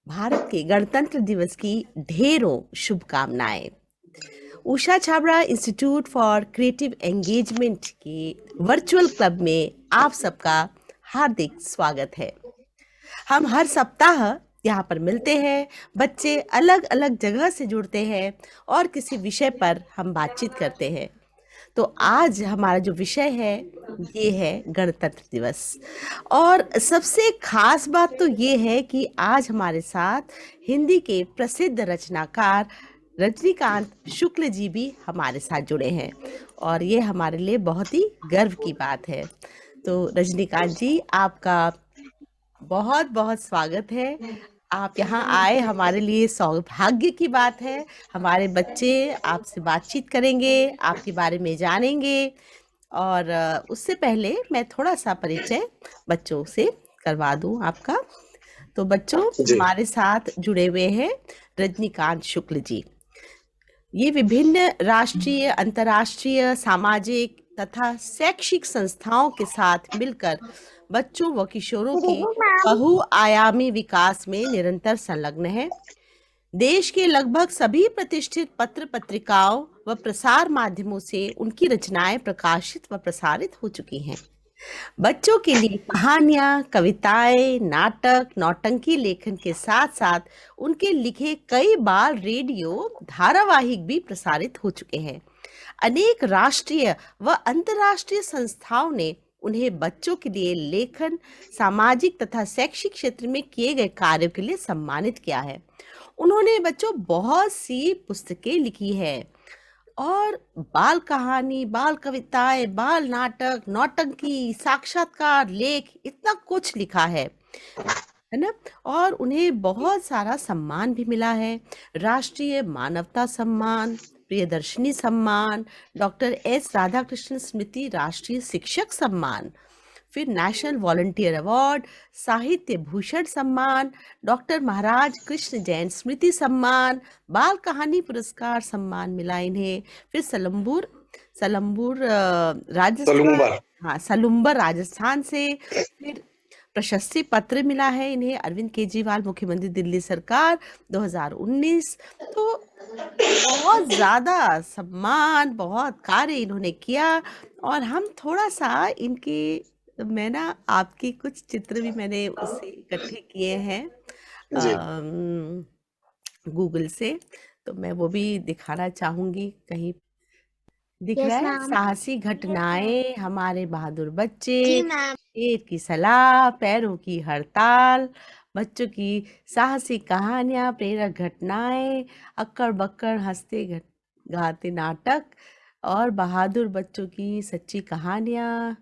भारत के गणतंत्र दिवस की ढेरों शुभकामनाएं। Usha Chhabra institute for creative engagement के वर्चुअल क्लब में आप सबका हार्दिक स्वागत है। हम हर सप्ताह यहाँ पर मिलते हैं, बच्चे अलग अलग जगह से जुड़ते हैं और किसी विषय पर हम बातचीत करते हैं। तो आज हमारा जो विषय है ये है गणतंत्र दिवस। और सबसे खास बात तो ये है कि आज हमारे साथ हिंदी के प्रसिद्ध रचनाकार रजनीकांत शुक्ल जी भी हमारे साथ जुड़े हैं और ये हमारे लिए बहुत ही गर्व की बात है। तो रजनीकांत जी, आपका बहुत बहुत स्वागत है। आप यहाँ आए, हमारे लिए सौभाग्य की बात है। हमारे बच्चे आपसे बातचीत करेंगे, आपके बारे में जानेंगे। और उससे पहले मैं थोड़ा सा परिचय बच्चों से करवा दूं आपका। तो बच्चों, जी। हमारे साथ जुड़े हुए हैं रजनीकांत शुक्ल जी। ये विभिन्न राष्ट्रीय, अंतर्राष्ट्रीय, सामाजिक तथा शैक्षिक संस्थाओं के साथ मिलकर बच्चों व किशोरों के बहुआयामी विकास में निरंतर संलग्न है। देश के लगभग सभी प्रतिष्ठित पत्र पत्रिकाओं व प्रसार माध्यमों से उनकी रचनाएं प्रकाशित व प्रसारित हो चुकी हैं। बच्चों के लिए कहानियां, कविताएं, नाटक, नौटंकी लेखन के साथ साथ उनके लिखे कई बार रेडियो धारावाहिक भी प्रसारित हो चुके हैं। अनेक राष्ट्रीय व अंतर्राष्ट्रीय संस्थाओं ने उन्हें बच्चों के लिए लेखन, सामाजिक तथा शैक्षिक क्षेत्र में किए गए कार्यों के लिए सम्मानित किया है। उन्होंने बच्चों बहुत सी पुस्तकें लिखी है और बाल कहानी, बाल कविताएं, बाल नाटक, नौटंकी, साक्षात्कार, लेख, इतना कुछ लिखा है ना। और उन्हें बहुत सारा सम्मान भी मिला है। राष्ट्रीय मानवता सम्मान, प्रियदर्शनी सम्मान, डॉक्टर एस राधाकृष्णन स्मृति राष्ट्रीय शिक्षक सम्मान, फिर नेशनल वॉलंटियर अवार्ड, साहित्य भूषण सम्मान, डॉक्टर महाराज कृष्ण जैन स्मृति सम्मान, बाल कहानी पुरस्कार सम्मान मिला इन्हें। फिर सलम्बुर सलम्बुर राजस्थान, सलूम्बर। हाँ सलुम्बर राजस्थान से। फिर प्रशस्ति पत्र मिला है इन्हें अरविंद केजरीवाल मुख्यमंत्री दिल्ली सरकार 2019। तो बहुत ज्यादा सम्मान, बहुत कार्य इन्होंने किया। और हम थोड़ा सा इनके, मैं ना आपके कुछ चित्र भी मैंने उससे इकट्ठे किए हैं जी। गूगल से। तो मैं वो भी दिखाना चाहूंगी। कहीं दिख रहा यस है? मैम। साहसी घटनाएं, हमारे बहादुर बच्चे, जी मैम। शेर की सलाह, पैरों की हड़ताल, बच्चों की साहसी कहानियां, प्रेरक घटनाएं, अक्कड़ बक्कड़ हंसते गाते नाटक और बहादुर बच्चों की सच्ची कहानियां।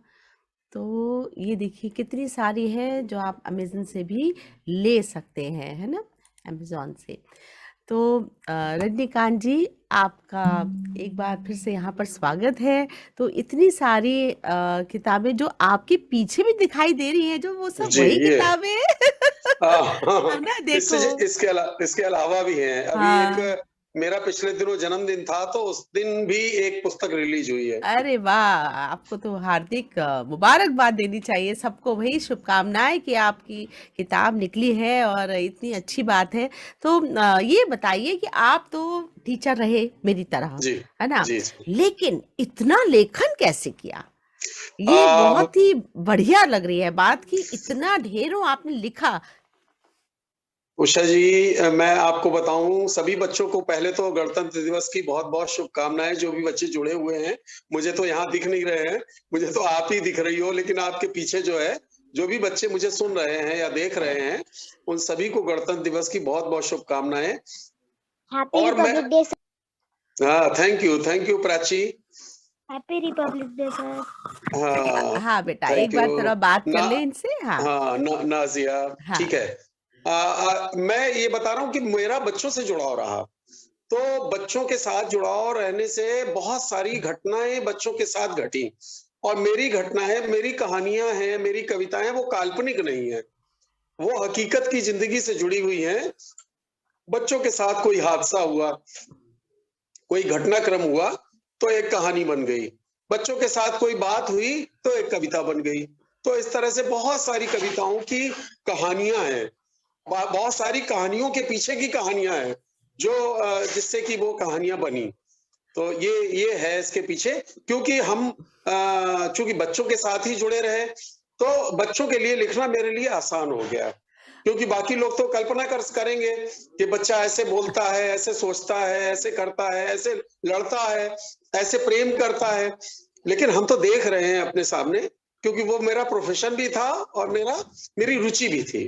तो ये देखिए कितनी सारी है जो आप अमेज़न से भी ले सकते हैं, है ना? अमेज़न से। तो रजनीकांत जी, आपका एक बार फिर से यहाँ पर स्वागत है। तो इतनी सारी किताबें जो आपके पीछे भी दिखाई दे रही हैं, जो वो सब जी, वही ये किताबें हैं। है ना? देखो। इसके अलावा भी हैं। अभी एक हाँ। मेरा पिछले दिनों जन्मदिन था, तो उस दिन भी एक पुस्तक रिलीज हुई है। अरे वाह! आपको तो हार्दिक मुबारकबाद देनी चाहिए सबको, वही शुभकामनाएँ कि आपकी किताब निकली है और इतनी अच्छी बात है। तो ये बताइए कि आप तो टीचर रहे मेरी तरह, जी, है ना? जी, जी। लेकिन इतना लेखन कैसे किया? ये अब बहुत ही बढ़िया लग रही है बात कि इतना ढेरों आपने लिखा। उषा जी, मैं आपको बताऊं, सभी बच्चों को पहले तो गणतंत्र दिवस की बहुत-बहुत शुभकामनाएं। जो भी बच्चे जुड़े हुए हैं, मुझे तो यहाँ दिख नहीं रहे हैं, मुझे तो आप ही दिख रही हो, लेकिन आपके पीछे जो है, जो भी बच्चे मुझे सुन रहे हैं या देख रहे हैं, उन सभी को गणतंत्र दिवस की बहुत-बहुत शुभकामनाएं। हैप्पी और मैं रिपब्लिक डे सर। हाँ, thank you Prachi. Happy republic day sir. हाँ, हाँ बेटा, थैंक एक यू। बार थोड़ा बात कर ना ले इनसे। हाँ। हाँ, नाज़िया, हाँ। ठीक है। मैं ये बता रहा हूँ कि मेरा बच्चों से जुड़ाव रहा। तो बच्चों के साथ जुड़ाव रहने से बहुत सारी घटनाएँ बच्चों के साथ घटी, और मेरी घटनाएँ, मेरी कहानियाँ हैं, मेरी कविताएँ वो काल्पनिक नहीं हैं, वो हकीकत की ज़िंदगी से जुड़ी हुई हैं। बच्चों के साथ कोई हादसा हुआ, कोई घटनाक्रम हुआ, तो एक कहानी बन गई। बच्चों के साथ कोई बात हुई, तो एक कविता बन गई। तो इस तरह से बहुत सारी कविताओं की कहानियाँ हैं। बहुत सारी कहानियों के पीछे की कहानियां हैं जो जिससे कि वो कहानियां बनी। तो ये है इसके पीछे, क्योंकि हम चूंकि बच्चों के साथ ही जुड़े रहे, तो बच्चों के लिए लिखना मेरे लिए आसान हो गया। क्योंकि बाकी लोग तो कल्पना करेंगे कि बच्चा ऐसे बोलता है, ऐसे सोचता है, ऐसे करता है, ऐसे लड़ता है, ऐसे प्रेम करता है, लेकिन हम तो देख रहे हैं अपने सामने, क्योंकि वो मेरा प्रोफेशन भी था और मेरी रुचि भी थी।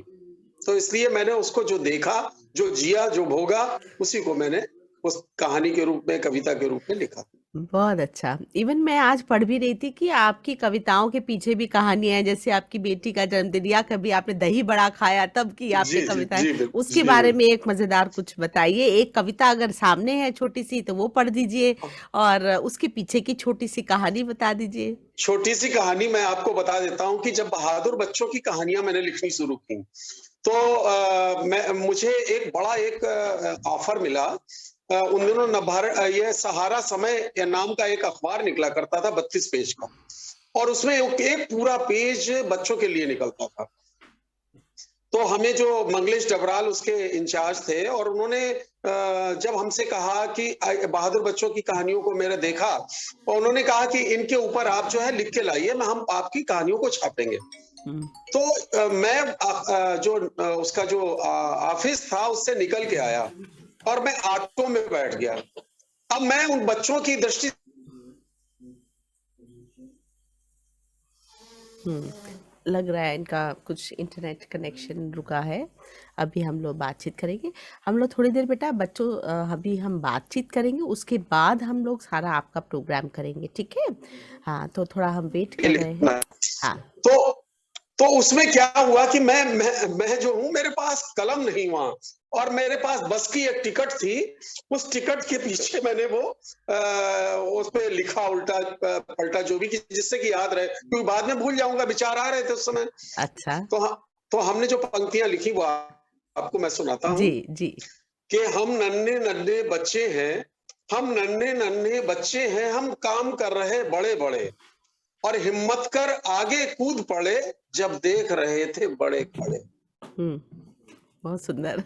तो इसलिए मैंने उसको जो देखा, जो जिया, जो भोगा, उसी को मैंने उस कहानी के रूप में, कविता के रूप में लिखा। बहुत अच्छा। इवन मैं आज पढ़ भी रही थी कि आपकी कविताओं के पीछे भी कहानियाँ हैं, जैसे आपकी बेटी का जन्मदिन या कभी आपने दही बड़ा खाया तब की आपने जी, जी, कविताएं, जी, उसके जी, बारे में एक मजेदार कुछ बताइए। एक कविता अगर सामने है छोटी सी तो वो पढ़ दीजिए, और उसके पीछे की छोटी सी कहानी बता दीजिए। छोटी सी कहानी मैं आपको बता देता हूँ कि जब बहादुर बच्चों की कहानियां मैंने लिखनी शुरू की, तो मुझे एक ऑफर मिला। उन दिनों ये सहारा समय या नाम का एक अखबार निकला करता था 32 पेज का, और उसमें एक पूरा पेज बच्चों के लिए निकलता था। तो हमें जो मंगलेश डबराल उसके इंचार्ज थे, और उन्होंने जब हमसे कहा कि बहादुर बच्चों की कहानियों को मैंने देखा, और उन्होंने कहा कि इनके ऊपर आप जो है लिख के लाइए, हम आपकी कहानियों को छापेंगे। हम्म, तो मैं उसका जो ऑफिस था उससे निकल के आया, और मैं ऑटो में बैठ गया। अब मैं उन बच्चों की दृष्टि लग रहा है इनका कुछ इंटरनेट कनेक्शन रुका है। अभी हम लोग बातचीत करेंगे। हम लोग थोड़ी देर बेटा बच्चों, अभी हम बातचीत करेंगे, उसके बाद हम लोग सारा आपका प्रोग्राम करेंगे, ठीक है? हाँ, तो थोड़ा हम वेट कर रहे हैं। लिखना। हाँ। तो उसमें क्या हुआ कि मैं जो हूँ, मेरे पास कलम नहीं वहां, और मेरे पास बस की एक टिकट थी। उस टिकट के पीछे मैंने उस पे लिखा उल्टा पलटा, जो भी, जिससे कि याद रहे, क्योंकि बाद में भूल जाऊंगा। विचार आ रहे थे उस समय। अच्छा। तो हमने जो पंक्तियां लिखी वो आपको मैं सुनाता हूँ जी जी। कि हम नन्हे नन्हे बच्चे हैं, हम नन्हे नन्हे बच्चे हैं, हम काम कर रहे बड़े बड़े, और हिम्मत कर आगे कूद पड़े जब देख रहे थे बड़े खड़े। बहुत सुंदर।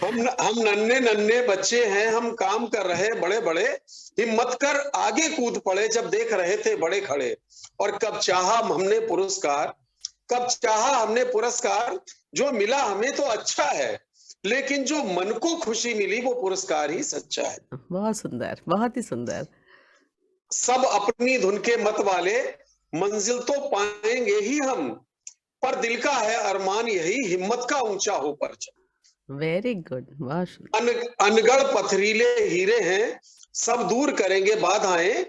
हम नन्हे नन्हे बच्चे हैं, हम काम कर रहे बड़े बड़े, हिम्मत कर आगे कूद पड़े जब देख रहे थे बड़े खड़े। और कब चाहा हमने पुरस्कार, जो मिला हमें तो अच्छा है, लेकिन जो मन को खुशी मिली वो पुरस्कार ही सच्चा है। बहुत सुंदर, बहुत ही सुंदर। सब अपनी धुन के मत वाले, मंजिल तो पाएंगे ही हम, पर दिल का है अरमान यही, हिम्मत का ऊंचा हो परचम। वेरी गुड, बहुत सुंदर। अनगढ़ पथरीले हीरे हैं, सब दूर करेंगे बाधाएं,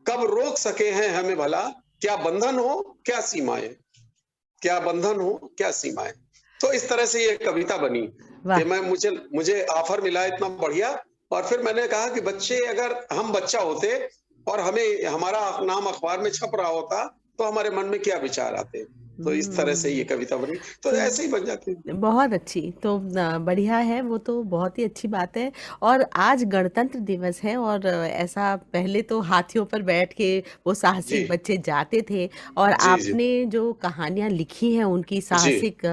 कब रोक सके हैं हमें भला, क्या बंधन हो क्या सीमाएं, क्या बंधन हो क्या सीमाएं। तो इस तरह से ये कविता बनी कि मुझे ऑफर मिला इतना बढ़िया। और फिर मैंने कहा कि बच्चे, अगर हम बच्चा होते और हमारा नाम अखबार में छप रहा होता, तो हमारे मन में क्या विचार आते। तो इस तरह से ये कविता बनी। तो ऐसे ही बन जाती है। बहुत अच्छी। तो बढ़िया है, वो तो बहुत ही अच्छी बात है। और आज गणतंत्र दिवस है, और ऐसा पहले तो हाथियों पर बैठ के वो साहसिक बच्चे जाते थे, और जी, जी, आपने जो कहानियां लिखी हैं उनकी जी, साहसिक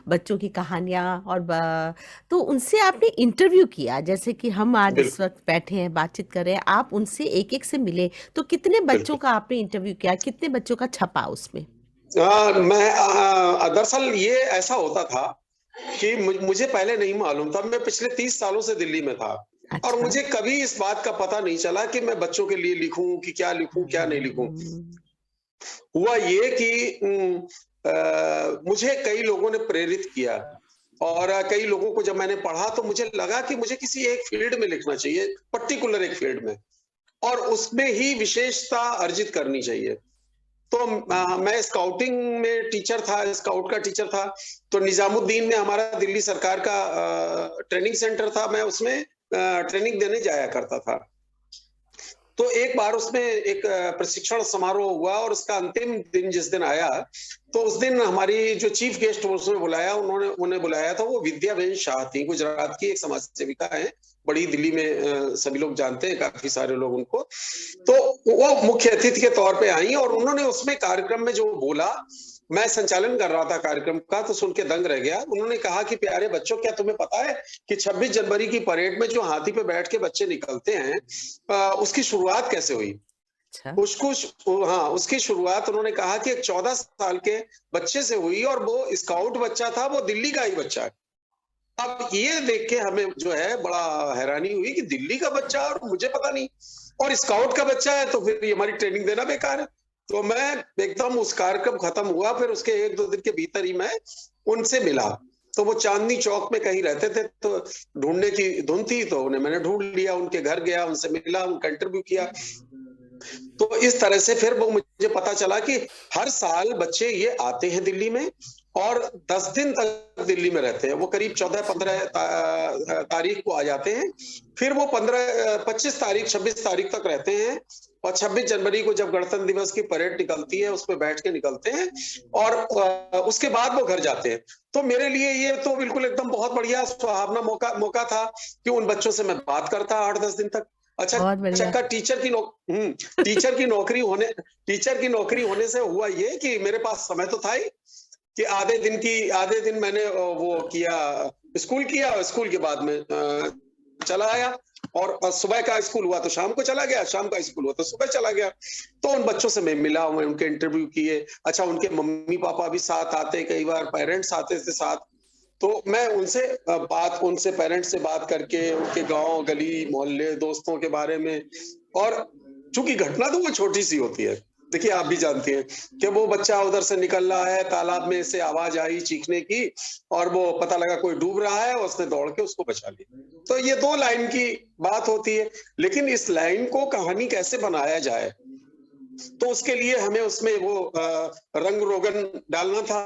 बच्चों की कहानियां, और तो उनसे आपने इंटरव्यू किया, जैसे कि हम आज इस बिल्कुल, वक्त बैठे हैं बातचीत कर रहे हैं, आप उनसे एक एक से मिले, तो कितने बच्चों बिल्कुल। का आपने इंटरव्यू किया, कितने बच्चों का छपा उसमें? दरअसल ये ऐसा होता था कि मुझे पहले नहीं मालूम था। मैं पिछले 30 सालों से दिल्ली में था, और अच्छा। मुझे कभी इस बात का पता नहीं चला कि मैं बच्चों के लिए लिखूं, कि क्या लिखूं क्या नहीं लिखूं। हम्म, हुआ ये कि मुझे कई लोगों ने प्रेरित किया, और कई लोगों को जब मैंने पढ़ा तो मुझे लगा कि मुझे किसी एक फील्ड में लिखना चाहिए, पर्टिकुलर एक फील्ड में, और उसमें ही विशेषता अर्जित करनी चाहिए। तो मैं स्काउटिंग में टीचर था, स्काउट का टीचर था। तो निजामुद्दीन में हमारा दिल्ली सरकार का ट्रेनिंग सेंटर था, मैं उसमें ट्रेनिंग देने जाया करता था। तो एक बार उसमें एक प्रशिक्षण समारोह हुआ, और उसका अंतिम दिन जिस दिन आया, तो उस दिन हमारी जो चीफ गेस्ट उसमें बुलाया, उन्हें बुलाया था, वो विद्याबेन शाह थी, गुजरात की एक समाज सेविका है, बड़ी दिल्ली में सभी लोग जानते हैं, काफी सारे लोग उनको। तो वो मुख्य अतिथि के तौर पे आई, और उन्होंने उसमें कार्यक्रम में जो बोला मैं संचालन कर रहा था कार्यक्रम का, तो सुन के दंग रह गया। उन्होंने कहा कि प्यारे बच्चों, क्या तुम्हें पता है कि 26 जनवरी की परेड में जो हाथी पे बैठ के बच्चे निकलते हैं, उसकी शुरुआत कैसे हुई? अच्छा। हाँ, उसकी शुरुआत उन्होंने कहा कि एक 14 साल के बच्चे से हुई, और वो स्काउट बच्चा था, वो दिल्ली का ही बच्चा है। अब ये देख के हमें जो है बड़ा हैरानी हुई कि दिल्ली का बच्चा और मुझे पता नहीं, और स्काउट का बच्चा है, तो फिर ये हमारी ट्रेनिंग देना बेकार है। तो मैं एकदम, उस कार्यक्रम खत्म हुआ, फिर उसके 1-2 दिन के भीतर ही मैं उनसे मिला। तो वो चांदनी चौक में कहीं रहते थे, तो ढूंढने की धुन थी, तो उन्हें मैंने ढूंढ लिया, उनके घर गया, उनसे मिला, उनका इंटरव्यू किया। तो इस तरह से फिर वो मुझे पता चला कि हर साल बच्चे ये आते हैं दिल्ली में, और 10 दिन तक दिल्ली में रहते हैं। वो करीब 14-15 तारीख को आ जाते हैं, फिर वो 25 तारीख 26 तारीख तक रहते हैं, और 26 जनवरी को जब गणतंत्र दिवस की परेड निकलती है, उसमें बैठ के निकलते हैं, और उसके बाद वो घर जाते हैं। तो मेरे लिए ये तो बिल्कुल एकदम बहुत बढ़िया सुहावना मौका था कि उन बच्चों से मैं बात करता 8-10 दिन तक। अच्छा, बहुत बढ़िया। चक्का टीचर की नौकरी होने से हुआ ये कि मेरे पास समय तो था ही, कि आधे दिन मैंने वो किया, स्कूल किया, और स्कूल के बाद में चला आया, और सुबह का स्कूल हुआ तो शाम को चला गया, शाम का स्कूल हुआ तो सुबह चला गया। तो उन बच्चों से मैं मिला, मैं उनके इंटरव्यू किए। अच्छा, उनके मम्मी पापा भी साथ आते, कई बार पेरेंट्स आते थे साथ, तो मैं उनसे पेरेंट्स से बात करके उनके गांव, गली, मोहल्ले, दोस्तों के बारे में, और चूंकि घटना तो वो छोटी सी होती है, देखिए आप भी जानती हैं कि वो बच्चा उधर से निकल रहा है, तालाब में से आवाज आई चीखने की, और वो पता लगा कोई डूब रहा है, उसने दौड़ के उसको बचा लिया। तो ये 2 लाइन की बात होती है, लेकिन इस लाइन को कहानी कैसे बनाया जाए, तो उसके लिए हमें उसमें वो रंग रोगन डालना था।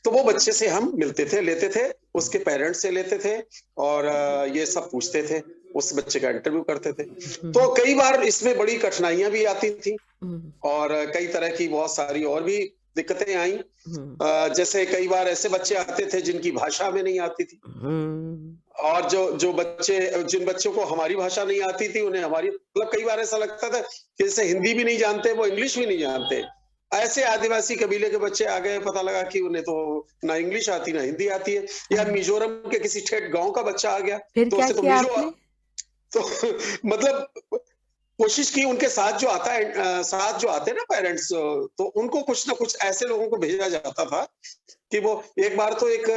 तो वो बच्चे से हम मिलते थे, लेते थे, उसके पेरेंट्स से लेते थे, और ये सब पूछते थे, उस बच्चे का इंटरव्यू करते थे। तो कई बार इसमें बड़ी कठिनाइयां भी आती थी, और कई तरह की बहुत सारी और भी दिक्कतें आई। जैसे कई बार ऐसे बच्चे आते थे जिनकी भाषा में नहीं आती थी, और जिन बच्चों को हमारी भाषा नहीं आती थी, उन्हें हमारी, मतलब कई बार ऐसा लगता था कि जैसे हिंदी भी नहीं जानते, वो इंग्लिश भी नहीं जानते। ऐसे आदिवासी कबीले के बच्चे आ गए, पता लगा कि उन्हें तो ना इंग्लिश आती ना हिंदी आती है। या मिजोरम के किसी ठेठ गांव का बच्चा आ गया, फिर तो क्या उसे तो किया आपने? तो मतलब कोशिश की, उनके साथ जो आते हैं ना पेरेंट्स, तो उनको कुछ ना कुछ ऐसे लोगों को भेजा जाता था कि वो, एक बार तो एक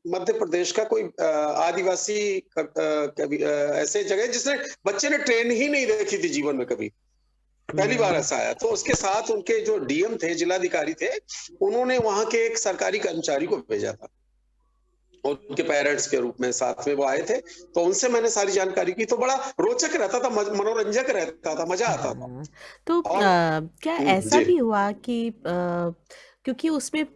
मध्य प्रदेश का कोई आदिवासी ऐसे जगह, जिसने बच्चे ने ट्रेन ही नहीं देखी थी जीवन में कभी, पहली बार ऐसा आया। तो उसके साथ उनके जो डीएम थे, जिलाधिकारी थे, उन्होंने वहां के एक सरकारी कर्मचारी को भेजा था, और उनके पेरेंट्स के रूप में साथ में वो आए थे। तो उनसे मैंने सारी जानकारी की, तो बड़ा रोचक रहता था, मनोरंजक रहता था, मजा आता था। हाँ, तो और क्या ऐसा जी, भी हुआ कि क्योंकि उसमें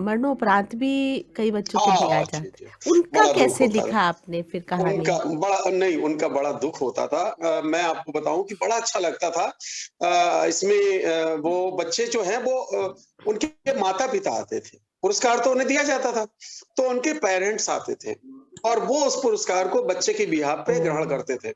मरणोपरांत भी कई बच्चों को दिया हाँ जी, जाता, जी, उनका बड़ा दुख कैसे होता था। लिखा आपने फिर कहानी? उनका बड़ा दुख होता था। मैं आपको बताऊं कि बड़ा अच्छा लगता था। इसमें वो बच्चे जो हैं, वो उनके माता पिता आते थे, पुरस्कार तो उन्हें दिया जाता था, तो उनके पेरेंट्स आते थे, और वो उस पुरस्कार को बच्चे के बिहाफ पे ग्रहण करते थे।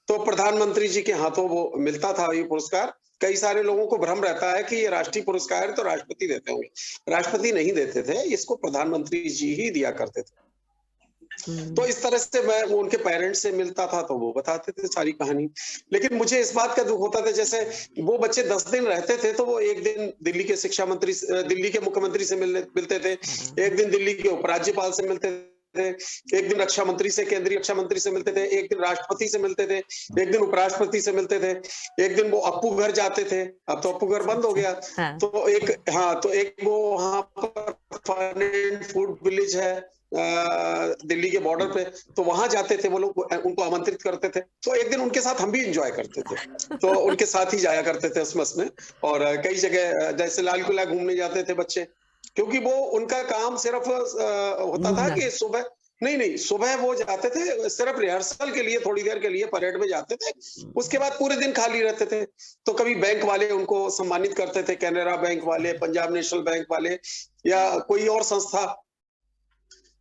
तो प्रधानमंत्री जी के हाथों वो मिलता था ये पुरस्कार। कई सारे लोगों को भ्रम रहता है कि ये राष्ट्रीय पुरस्कार है तो राष्ट्रपति देते होंगे, राष्ट्रपति नहीं देते थे, इसको प्रधानमंत्री जी ही दिया करते थे। तो इस तरह से मैं वो उनके पेरेंट्स से मिलता था, तो वो बताते थे सारी कहानी। लेकिन मुझे इस बात का दुख होता था, जैसे वो बच्चे 10 दिन रहते थे, तो वो एक दिन दिल्ली के मुख्यमंत्री से मिलते थे, एक दिन दिल्ली के उपराज्यपाल से मिलते थे, एक दिन रक्षा मंत्री से, केंद्रीय रक्षा मंत्री से मिलते थे, एक दिन राष्ट्रपति से मिलते थे, एक दिन उपराष्ट्रपति से मिलते थे, एक दिन वो अप्पू घर जाते थे। अब तो अप्पू घर बंद हो गया। हाँ। तो एक वो वहां पर फन एंड फूड विलेज है दिल्ली के बॉर्डर पे, तो वहां जाते थे वो लोग, उनको आमंत्रित करते थे। तो एक दिन उनके साथ हम भी एंजॉय करते थे, तो उनके साथ ही जाया करते थे क्रिसमस में। और कई जगह जैसे लाल किला घूमने जाते थे बच्चे, क्योंकि वो उनका काम सिर्फ होता था घूमना। कि सुबह वो जाते थे सिर्फ रिहर्सल के लिए, थोड़ी देर के लिए परेड में जाते थे, उसके बाद पूरे दिन खाली रहते थे। तो कभी बैंक वाले उनको सम्मानित करते थे, कैनरा बैंक वाले, पंजाब नेशनल बैंक वाले, या कोई और संस्था।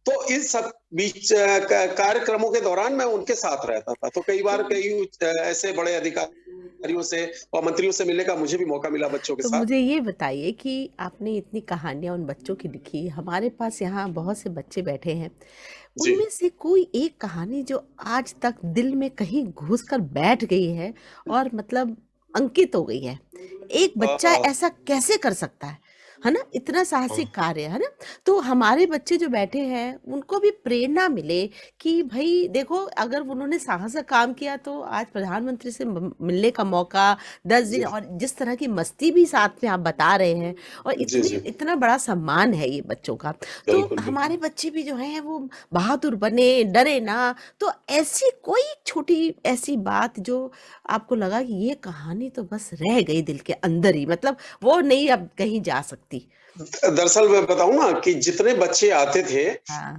तो इन सब बीच कार्यक्रमों के दौरान मैं उनके साथ रहता था। तो कई बार कई ऐसे बड़े अधिकारी अधिकारियों से और मंत्रियों से मिलने का मुझे भी मौका मिला बच्चों के तो साथ। मुझे ये बताइए कि आपने इतनी कहानियाँ उन बच्चों की लिखी, हमारे पास यहाँ बहुत से बच्चे बैठे हैं, जी। उनमें से कोई एक कहानी जो आज तक दिल में कहीं घुस कर बैठ गई है और मतलब अंकित हो गई है। एक बच्चा अ, ऐसा कैसे कर सकता है ना? इतना साहसिक कार्य, है ना? तो हमारे बच्चे जो बैठे हैं, उनको भी प्रेरणा मिले कि भई देखो, अगर उन्होंने साहस का काम किया तो आज प्रधानमंत्री से मिलने का मौका, 10 दिन, जी, और जिस तरह की मस्ती भी साथ में आप बता रहे हैं, और जी, जी। इतना बड़ा सम्मान है ये बच्चों का। तो बिल्कुल, बिल्कुल। हमारे बच्चे भी जो हैं वो बहादुर बने, डरे ना। तो ऐसी कोई छोटी ऐसी बात जो आपको लगा कि ये कहानी तो बस रह गई दिल के अंदर ही, मतलब वो नहीं अब कहीं जा सकती? दरअसल मैं बताऊँ ना कि जितने बच्चे आते थे, हाँ,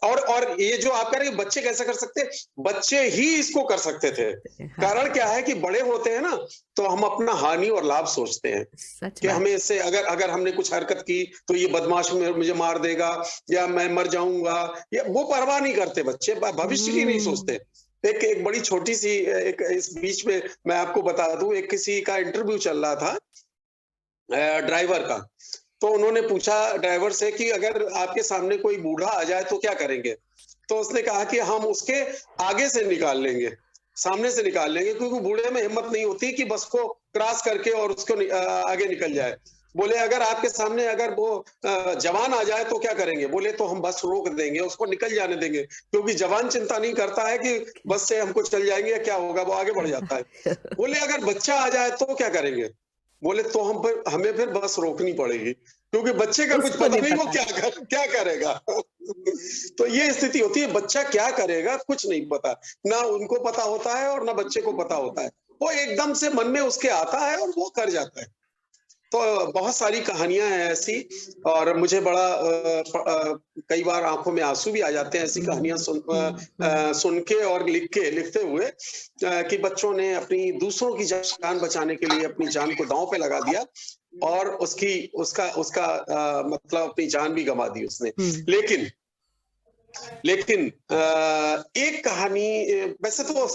और ये जो आप कह रहे हैं बच्चे कैसे कर सकते हैं? बच्चे ही इसको कर सकते थे। हाँ, कारण क्या है कि बड़े होते हैं ना, तो हम अपना हानि और लाभ सोचते हैं सच कि बात। हमें इससे अगर अगर हमने कुछ हरकत की, तो ये बदमाश मुझे मार देगा या मैं मर जाऊँगा, या वो परवाह नहीं करते बच्चे, भविष्य की नहीं हुँ, सोचते। एक एक बड़ी छोटी-सी एक इस बीच में मैं आपको बता दूँ, एक किसी का इंटरव्यू चल रहा था ड्राइवर का। तो उन्होंने पूछा ड्राइवर से कि अगर आपके सामने कोई बूढ़ा आ जाए तो क्या करेंगे? तो उसने कहा कि हम उसके आगे से निकाल लेंगे, सामने से निकाल लेंगे, क्योंकि बूढ़े में हिम्मत नहीं होती कि बस को क्रॉस करके और उसको आगे निकल जाए। बोले अगर आपके सामने अगर वो जवान आ जाए तो क्या करेंगे? बोले तो हम बस रोक देंगे, उसको निकल जाने देंगे, क्योंकि जवान चिंता नहीं करता है कि बस से हमको चल जाएँगे या क्या होगा, वो आगे बढ़ जाता है। बोले अगर बच्चा आ जाए तो क्या करेंगे? बोले तो हमें फिर बस रोकनी पड़ेगी, क्योंकि बच्चे का कुछ उसको पता नहीं नहीं वो पता। क्या करेगा। तो ये स्थिति होती है, बच्चा क्या करेगा कुछ नहीं पता, ना उनको पता होता है और ना बच्चे को पता होता है। वो एकदम से मन में उसके आता है और वो कर जाता है। तो बहुत सारी कहानियां हैं ऐसी, और मुझे बड़ा कई बार आंखों में आंसू भी आ जाते हैं ऐसी हुँ, कहानियां हुँ, हुँ। सुन के और लिखते हुए, कि बच्चों ने अपनी दूसरों की जान बचाने के लिए अपनी जान को दांव पे लगा दिया, और उसकी उसका उसका मतलब अपनी जान भी गंवा दी उसने। हुँ। लेकिन लेकिन एक कहानी, वैसे तो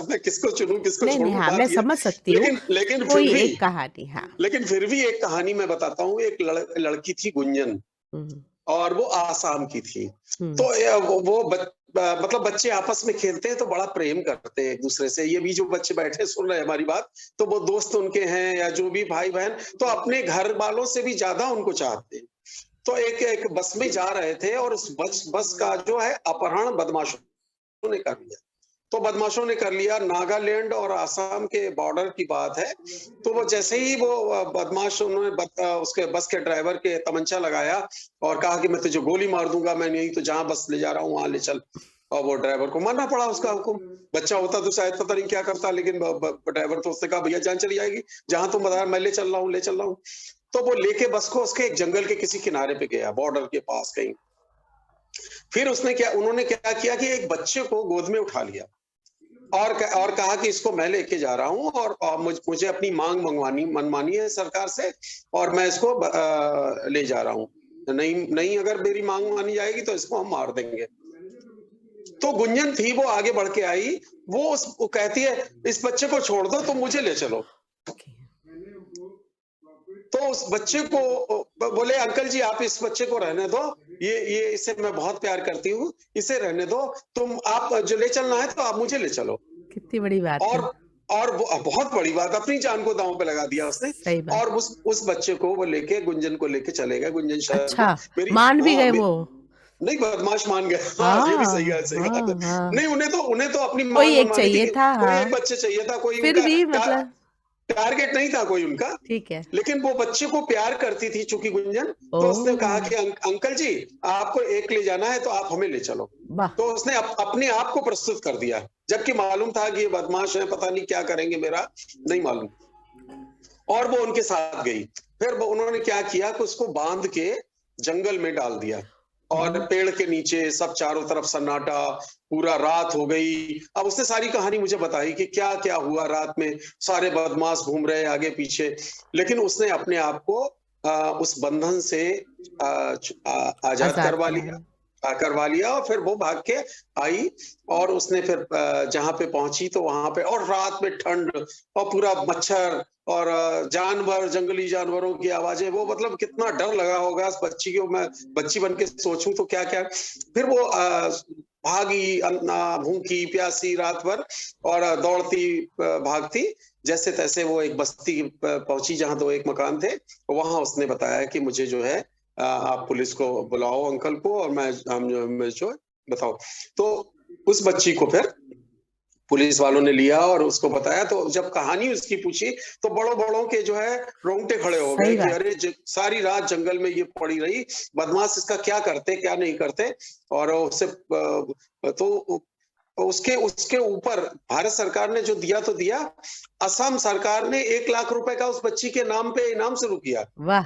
मैं किसको चुनूं किसको नहीं, नहीं, छोड़ूं, हाँ, मैं बात ये है। समझ सकती हूँ। लेकिन फिर कोई भी एक कहानी, हाँ। एक कहानी मैं बताता हूँ। एक लड़की थी गुंजन, हुँ, और वो आसाम की थी। हुँ, तो मतलब बच्चे आपस में खेलते हैं तो बड़ा प्रेम करते हैं एक दूसरे से। ये भी जो बच्चे बैठे सुन रहे हैं हमारी बात, तो वो दोस्त उनके हैं या जो भी भाई बहन, तो अपने घर वालों से भी ज्यादा उनको चाहते हैं। तो एक एक बस में जा रहे थे, और उस बस बस का जो है अपहरण बदमाशों ने कर लिया। तो बदमाशों ने कर लिया, नागालैंड और आसाम के बॉर्डर की बात है। तो वो जैसे ही वो बदमाश, उन्होंने उसके बस के ड्राइवर के तमंचा लगाया और कहा कि मैं तुझे गोली मार दूंगा, मैं नहीं तो जहां बस ले जा रहा हूँ वहां ले चल। और वो ड्राइवर को मानना पड़ा उसका हुक्म। बच्चा होता तो शायद पता नहीं क्या करता, लेकिन ड्राइवर तो उसने कहा भैया जान चली जाएगी, जहां तुम बता मैं ले चल रहा हूँ ले चल रहा हूँ। तो वो लेके बस को उसके एक जंगल के किसी किनारे पे गया, बॉर्डर के पास कहीं। फिर उन्होंने क्या किया कि एक बच्चे को गोद में उठा लिया, और कहा कि इसको मैं लेके जा रहा हूँ, और मुझे अपनी मांग मनमानी है सरकार से, और मैं इसको ले जा रहा हूँ। नहीं नहीं, अगर मेरी मांग मानी जाएगी तो इसको हम मार देंगे। तो गुंजन थी, वो आगे बढ़ के आई। वो कहती है इस बच्चे को छोड़ दो, तुम मुझे ले चलो। ओके। तो उस बच्चे को बोले अंकल जी आप इस बच्चे को रहने दो, ये इसे मैं बहुत प्यार करती हूँ, इसे रहने दो, तुम आप जो ले चलना है तो आप मुझे ले चलो। कितनी बड़ी बात और है। वो बहुत बड़ी बात, अपनी जान को दांव पे लगा दिया उसने। सही बात। और उस बच्चे को वो लेके गुंजन को लेके चले गए, गुंजन शहर अच्छा, को। मेरी मान भी हाँ गए वो? नहीं, बदमाश मान गए। हाँ, ये भी हाँ, सही बात है। हाँ, हाँ। नहीं, उन्हें तो अपनी कोई मांग एक मनवानी थी चाहिए कि था, कोई एक हाँ। बच्चे चाहिए था, कोई फिर उनका भी मतलब टारगेट नहीं था कोई उनका। ठीक है। लेकिन वो बच्चे को प्यार करती थी चूंकि गुंजन। तो उसने कहा ओह! कि अंकल जी आपको एक ले जाना है तो आप हमें ले चलो। वाह! तो उसने अपने आप को प्रस्तुत कर दिया, जबकि मालूम था कि ये बदमाश है, पता नहीं क्या करेंगे मेरा, नहीं मालूम। और वो उनके साथ गई। फिर उन्होंने क्या किया कि उसको बांध के जंगल में डाल दिया, और ओह! पेड़ के नीचे सब चारों तरफ सन्नाटा, पूरा रात हो गई। अब उसने सारी कहानी मुझे बताई कि क्या क्या हुआ रात में। सारे बदमाश घूम रहे आगे पीछे, लेकिन उसने अपने आप को उस बंधन से आजाद आज़ाद करवा किया लिया। है। करवा लिया और फिर वो भाग के आई और उसने फिर जहाँ पे पहुंची तो वहां पे, और रात में ठंड और पूरा मच्छर और जानवर, जंगली जानवरों की आवाजें, वो मतलब कितना डर लगा होगा उस बच्ची को। मैं बच्ची बन के सोचूं तो क्या क्या। फिर वो भागी, भूखी प्यासी रात भर और दौड़ती भागती, जैसे तैसे वो एक बस्ती पहुंची जहां तो एक मकान थे। वहां उसने बताया कि मुझे जो है आप पुलिस को बुलाओ, अंकल को, और मैं जो बताओ। तो उस बच्ची को फिर पुलिस वालों ने लिया और उसको बताया। तो जब कहानी उसकी पूछी तो बड़ों बड़ों के जो है रोंगटे खड़े हो गए सही कि बात। अरे सारी रात जंगल में ये पड़ी रही, बदमाश इसका क्या करते क्या नहीं करते। और उससे तो उसके उसके ऊपर भारत सरकार ने जो दिया तो दिया, असम सरकार ने 1 लाख रुपए का उस बच्ची के नाम पे इनाम शुरू किया। वाह,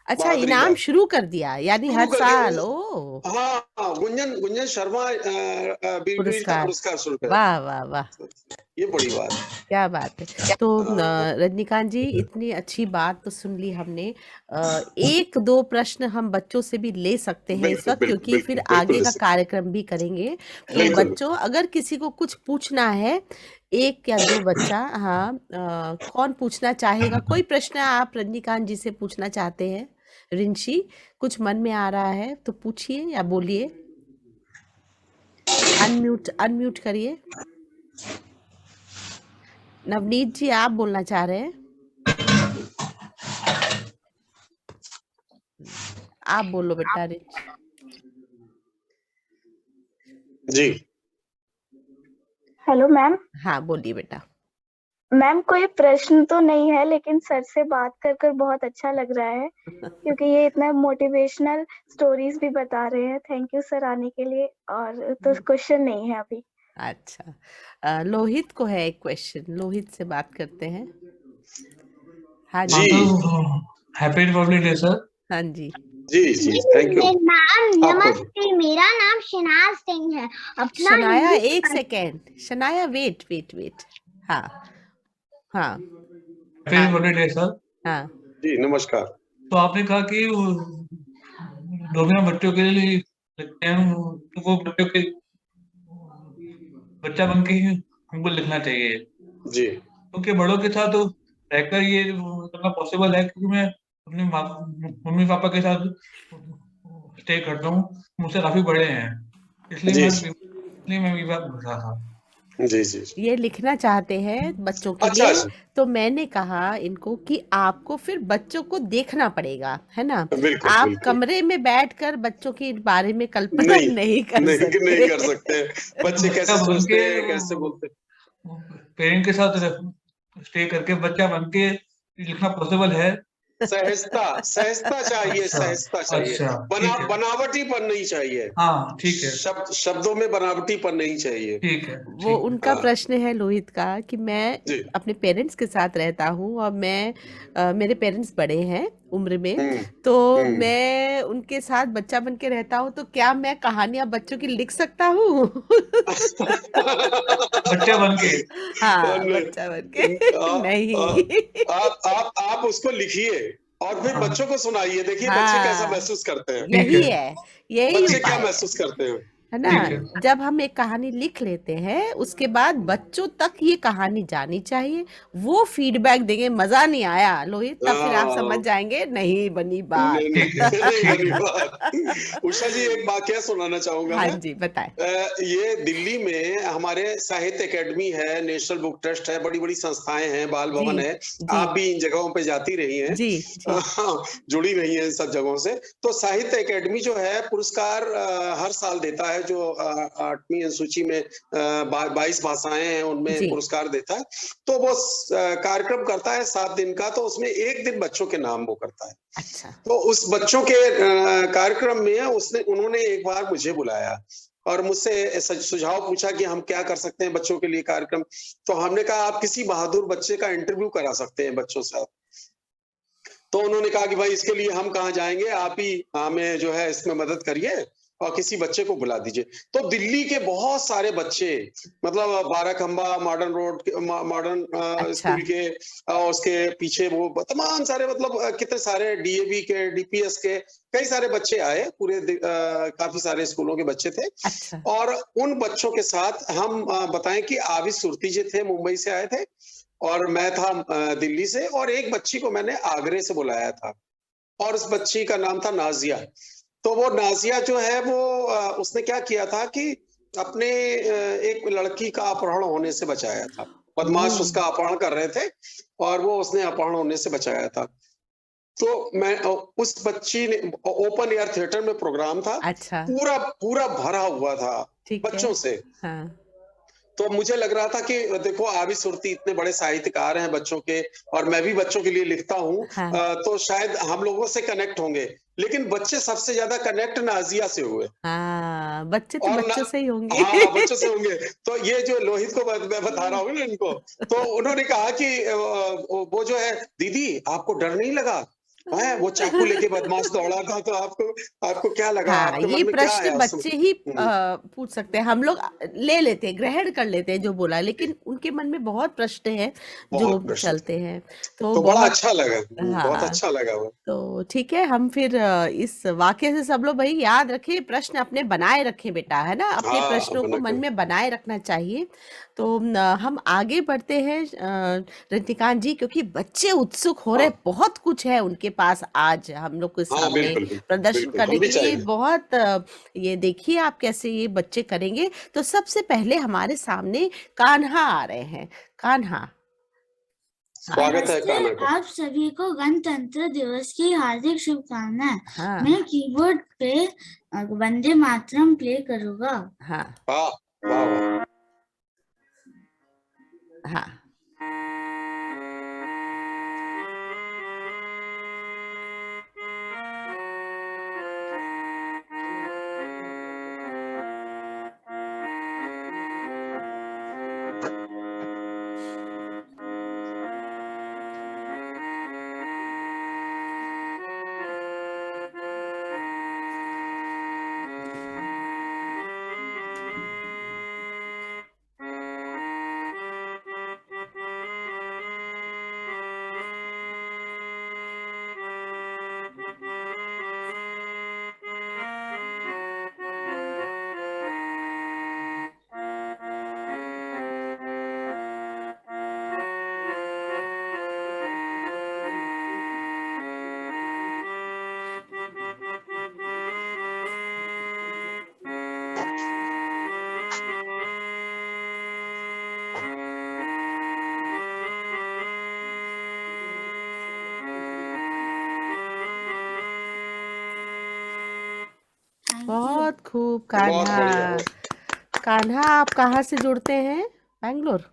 अच्छा बहादुरी इनाम का शुरू कर दिया यानी शुरू हर कर दिया। साल। ओ हाँ, गुंजन गुंजन शर्मा वीरवीर का पुरस्कार, पुरस्कार शुरू किया। वाह वाह वाह, ये बड़ी बात है। क्या बात है। तो हाँ, रजनीकांत जी, इतनी अच्छी बात तो सुन ली हमने। एक दो प्रश्न हम बच्चों से भी ले सकते हैं इस बिल्कुल वक्त, बिल्कुल क्योंकि फिर बिल्कुल बिल्कुल आगे ले का सकते कार्यक्रम भी करेंगे। तो बिल्कुल। बच्चों, अगर किसी को कुछ पूछना है, एक या दो बच्चा, हाँ, कौन पूछना चाहेगा? कोई प्रश्न आप रजनीकांत जी से पूछना चाहते हैं? रिंशी, कुछ मन में आ रहा है तो पूछिए या बोलिए। अनम्यूट अनम्यूट करिए। नवनीत जी, आप बोलना चाह रहे हैं? आप बोलो बेटा रिंच। जी। Hello ma'am. हाँ बोलिए बेटा। मैम कोई प्रश्न तो नहीं है, लेकिन सर से बात कर कर बहुत अच्छा लग रहा है, क्योंकि ये इतना मोटिवेशनल स्टोरीज भी बता रहे हैं। थैंक यू सर आने के लिए। और तो क्वेश्चन नहीं है अभी। अच्छा, लोहित को है एक क्वेश्चन, लोहित से बात करते हैं। हाँ जी जी। Happy republic day sir. हाँ जी। जी जी, थैंक यू। मैम आपको नमस्ते, मेरा नाम शनाज सिंह है। अपना शनाया, हिंदी एक second, Shanaya wait wait wait. हाँ हाँ हैप्पी हाँ रिपब्लिक डे सर। हाँ। जी नमस्कार। तो आपने कहा कि डोमिनो बच्चों के लिए लिखते हैं, तो वो बच्चों के बच्चा बन के ही हमको लिखना चाहिए, जी क्योंकि बड़ों के साथ तो रहकर ये करना पॉसिबल है, क्योंकि मैं अपने मम्मी पापा के साथ स्टे करता हूँ, मुझसे काफी बड़े हैं, इसलिए जी मैं ये बात बोल रहा था। जी जी। ये लिखना चाहते हैं बच्चों के अच्छा लिए। अच्छा, तो मैंने कहा इनको कि आपको फिर बच्चों को देखना पड़ेगा, है ना? बिल्कुल आप बिल्कुल। कमरे में बैठकर बच्चों के बारे में कल्पना नहीं नहीं कर नहीं सकते। नहीं कर सकते। बच्चे बच्चा कैसे बन सोचते के हैं, कैसे बोलते पेरेंट के साथ स्टे करके बच्चा बन के लिखना पॉसिबल है। सहजता सहजता चाहिए, अच्छा सहजता चाहिए। अच्छा, ठीक है। बनावटीपन नहीं चाहिए। हाँ ठीक है, शब्दों में बनावटीपन नहीं चाहिए। ठीक है, वो ठीक है। उनका हाँ प्रश्न है लोहित का कि मैं जी। अपने पेरेंट्स के साथ रहता हूँ और मेरे पेरेंट्स बड़े हैं उम्र में, हम्म तो हम्म। मैं उनके साथ बच्चा बन के रहता हूँ, तो क्या मैं कहानियां बच्चों की लिख सकता हूँ? बच्चा बन के। हाँ, बच्चा बन के। नहीं। आप उसको लिखिए और फिर हाँ बच्चों को सुनाइए, देखिए बच्चे कैसा हाँ, महसूस करते हैं। ठीक यही है, है, यही बच्चे क्या उपाय महसूस करते हैं। है ना? ठीक है। जब हम एक कहानी लिख लेते हैं, उसके बाद बच्चों तक ये कहानी जानी चाहिए। वो फीडबैक देंगे, मजा नहीं आया लोहित, तब फिर आप समझ हाँ जाएंगे नहीं बनी नहीं बात। ठीक है, नहीं ठीक बनी है। बात। उषा जी एक वाकया सुनाना चाहूंगा हाँ मैं। जी, बताएं। ये दिल्ली में हमारे साहित्य एकेडमी है, नेशनल बुक ट्रस्ट है, बड़ी बड़ी संस्थाएं हैं, बाल जी भवन है। जी आप भी इन जगहों पे जाती रही हैं। जी जी जुड़ी रही हैं इन सब जगहों से। तो साहित्य एकेडमी जो है पुरस्कार हर साल देता है, जो 8वीं अनुसूची में 22 भाषाएं हैं उनमें जी। पुरस्कार देता है। तो वो कार्यक्रम करता है 7 दिन का, तो उसमें एक दिन बच्चों के नाम वो करता है। अच्छा। तो उस बच्चों के कार्यक्रम में उन्होंने एक बार मुझे बुलाया और मुझसे सुझाव पूछा कि हम क्या कर सकते हैं बच्चों के लिए कार्यक्रम। तो हमने कहा आप किसी बहादुर बच्चे का इंटरव्यू करा सकते हैं बच्चों से। तो उन्होंने कहा कि भाई इसके लिए हम कहाँ जाएंगे, आप ही हमें जो है इसमें मदद करिए। और किसी बच्चे को बुला दीजिए। तो दिल्ली के बहुत सारे बच्चे, मतलब बाराखंबा मॉडर्न अच्छा। स्कूल के, और उसके पीछे वो तमाम सारे, मतलब कितने सारे डीएवी के, डीपीएस के कई सारे बच्चे आए, काफी सारे स्कूलों के बच्चे थे। अच्छा। और उन बच्चों के साथ हम बताएं कि आविद सुरती जी थे, मुंबई से आए थे, और मैं था दिल्ली से, और एक बच्ची को मैंने आगरे से बुलाया था, और उस बच्ची का नाम था नाजिया। तो वो नाजिया जो है वो उसने क्या किया था कि अपने एक लड़की का अपहरण होने से बचाया था। बदमाश ओह! उसका अपहरण कर रहे थे और वो उसने अपहरण होने से बचाया था। तो मैं उस बच्ची ने, ओपन एयर थिएटर में प्रोग्राम था, अच्छा, पूरा पूरा भरा हुआ था ठीक है। बच्चों से। हाँ, तो मुझे लग रहा था कि देखो आबिद सुरती इतने बड़े साहित्यकार हैं बच्चों के, और मैं भी बच्चों के लिए लिखता हूँ, हाँ, तो शायद हम लोगों से कनेक्ट होंगे, लेकिन बच्चे सबसे ज्यादा कनेक्ट नाजिया से हुए। हाँ, बच्चे तो और ना, बच्चों से ही होंगे। हाँ बच्चों से होंगे। तो ये जो लोहित को मैं बता रहा हूँ ना इनको, तो उन्होंने कहा कि वो जो है, दीदी आपको डर नहीं लगा है, वो चाकू लेके बदमाश दौड़ा था, तो आपको आपको क्या लगा, हाँ, आपके ये मन में क्या प्रश्न आया उस समय? बच्चे ही पूछ सकते हैं। हम लोग ले लेते हैं, ग्रहण कर लेते हैं जो बोला, लेकिन उनके मन में बहुत प्रश्न हैं जो बहुत प्रश्न थे। चलते हैं। तो तो बड़ा बहुत अच्छा लगा, बहुत हाँ, अच्छा लगा वो। तो ठीक है, हम फिर इस वाक्य से सब लोग भाई याद रखें, प्रश्न अपने बनाए रखें बेटा, है ना? अपने हाँ प्रश्नों को बना मन कर। में बनाए रखना चाहिए। तो हम आगे बढ़ते हैं रजनीकांत जी, क्योंकि बच्चे उत्सुक हो रहे, हाँ बहुत कुछ है उनके पास आज हम लोग के हाँ, सामने बिल्कुल बिल्कुल प्रदर्शन बिल्कुल, करने हम भी के लिए। चाहिए। बहुत ये देखिए आप कैसे ये बच्चे करेंगे। तो सबसे पहले हमारे सामने कान्हा आ रहे हैं। कान्हा, हाँ स्वागत है नमस्ते, कान्हा का। आप सभी को गणतंत्र दिवस की हार्दिक शुभकामनाएं। हाँ मैं कीबोर्ड पे वंदे मातरम प्ले करूंगा। हाँ वाह वाह वाह। हाँ। Thank you. बहुत खूब बहुत कान्हा। बढ़िया है। कान्हा, आप कहाँ से जुड़ते हैं? बैंगलोर?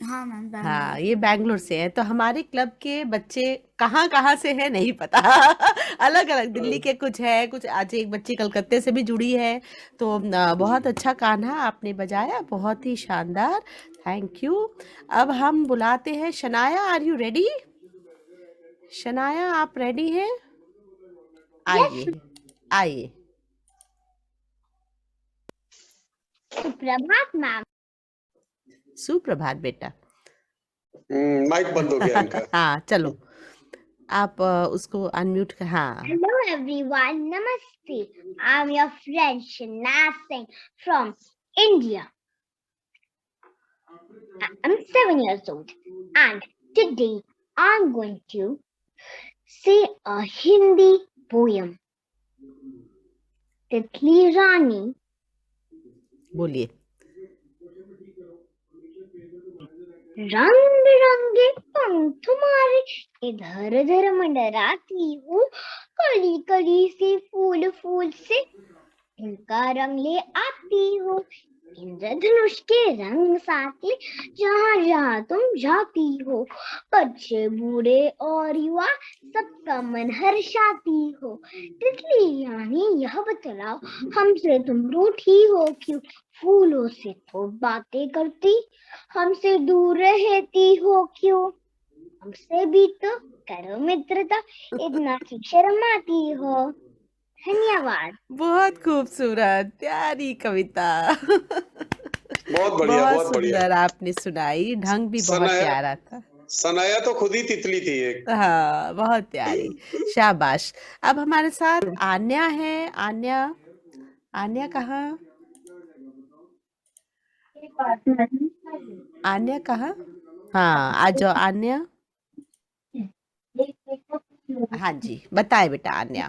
हाँ मैम, हाँ, बैंगलोर। ये बैंगलोर से है। तो हमारे क्लब के बच्चे कहाँ कहाँ से हैं नहीं पता। अलग अलग, दिल्ली के कुछ है, कुछ आज एक बच्ची कलकत्ते से भी जुड़ी है। तो बहुत अच्छा कान्हा आपने बजाया, बहुत ही शानदार। Thank you. अब हम बुलाते हैं Shanaya. Are you ready? Shanaya, आप रेडी हैं? आइए आइए। सुप्रभात मैम। सुप्रभात बेटा। माइक बंद हो गया इनका। हाँ, चलो आप उसको अनम्यूट कर। हाँ Hello everyone, Namaste. I'm your friend Shanaz Singh from India. I'm 7 years old and today I'm going to say a Hindi poem. Titli Rani. बोलिए। रंग बिरंगे पंख तुम्हारे इधर उधर मंडराती हूँ, कली कली से फूल फूल से इनका रंग ले आती हूँ। इंद्रधनुष के रंग साथी जहाँ जहाँ तुम जाती हो, बच्चे बूढ़े और युवा सबका मन हर्षाती हो। तितली रानी यह बतलाओ, हमसे तुम रूठी हो क्यों? फूलों से तो बातें करती, हमसे दूर रहती हो क्यों? हमसे भी तो करो मित्रता, इतना क्यों शर्माती हो? धन्यवाद। बहुत खूबसूरत प्यारी कविता। बहुत बढ़िया, बहुत बहुत बढ़िया। सुंदर आपने सुनाई, ढंग भी बहुत सनाया प्यारा था। सनाया तो खुद ही तितली थी एक। हाँ, बहुत प्यारी, शाबाश। अब हमारे साथ आन्या है। आन्या, आन्या कहाँ? आन्या कहाँ? हाँ, आ जाओ आन्या। हाँ जी, बताए बेटा Anya.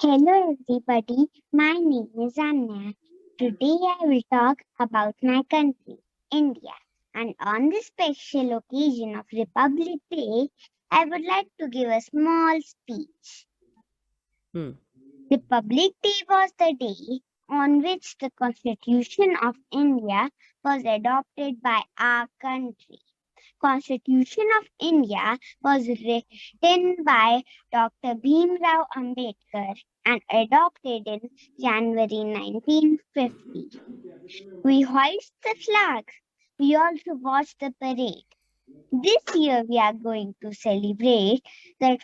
Hello everybody, my name is Anya. Today I will talk about my country, India. And on this special occasion of Republic Day, I would like to give a small speech. Hmm, Republic Day was the day on which the Constitution of India was adopted by our country. Constitution of India was written by Dr. Bhimrao Ambedkar and adopted in January 1950. We hoist the flag. We also watch the parade. This year we are going to celebrate the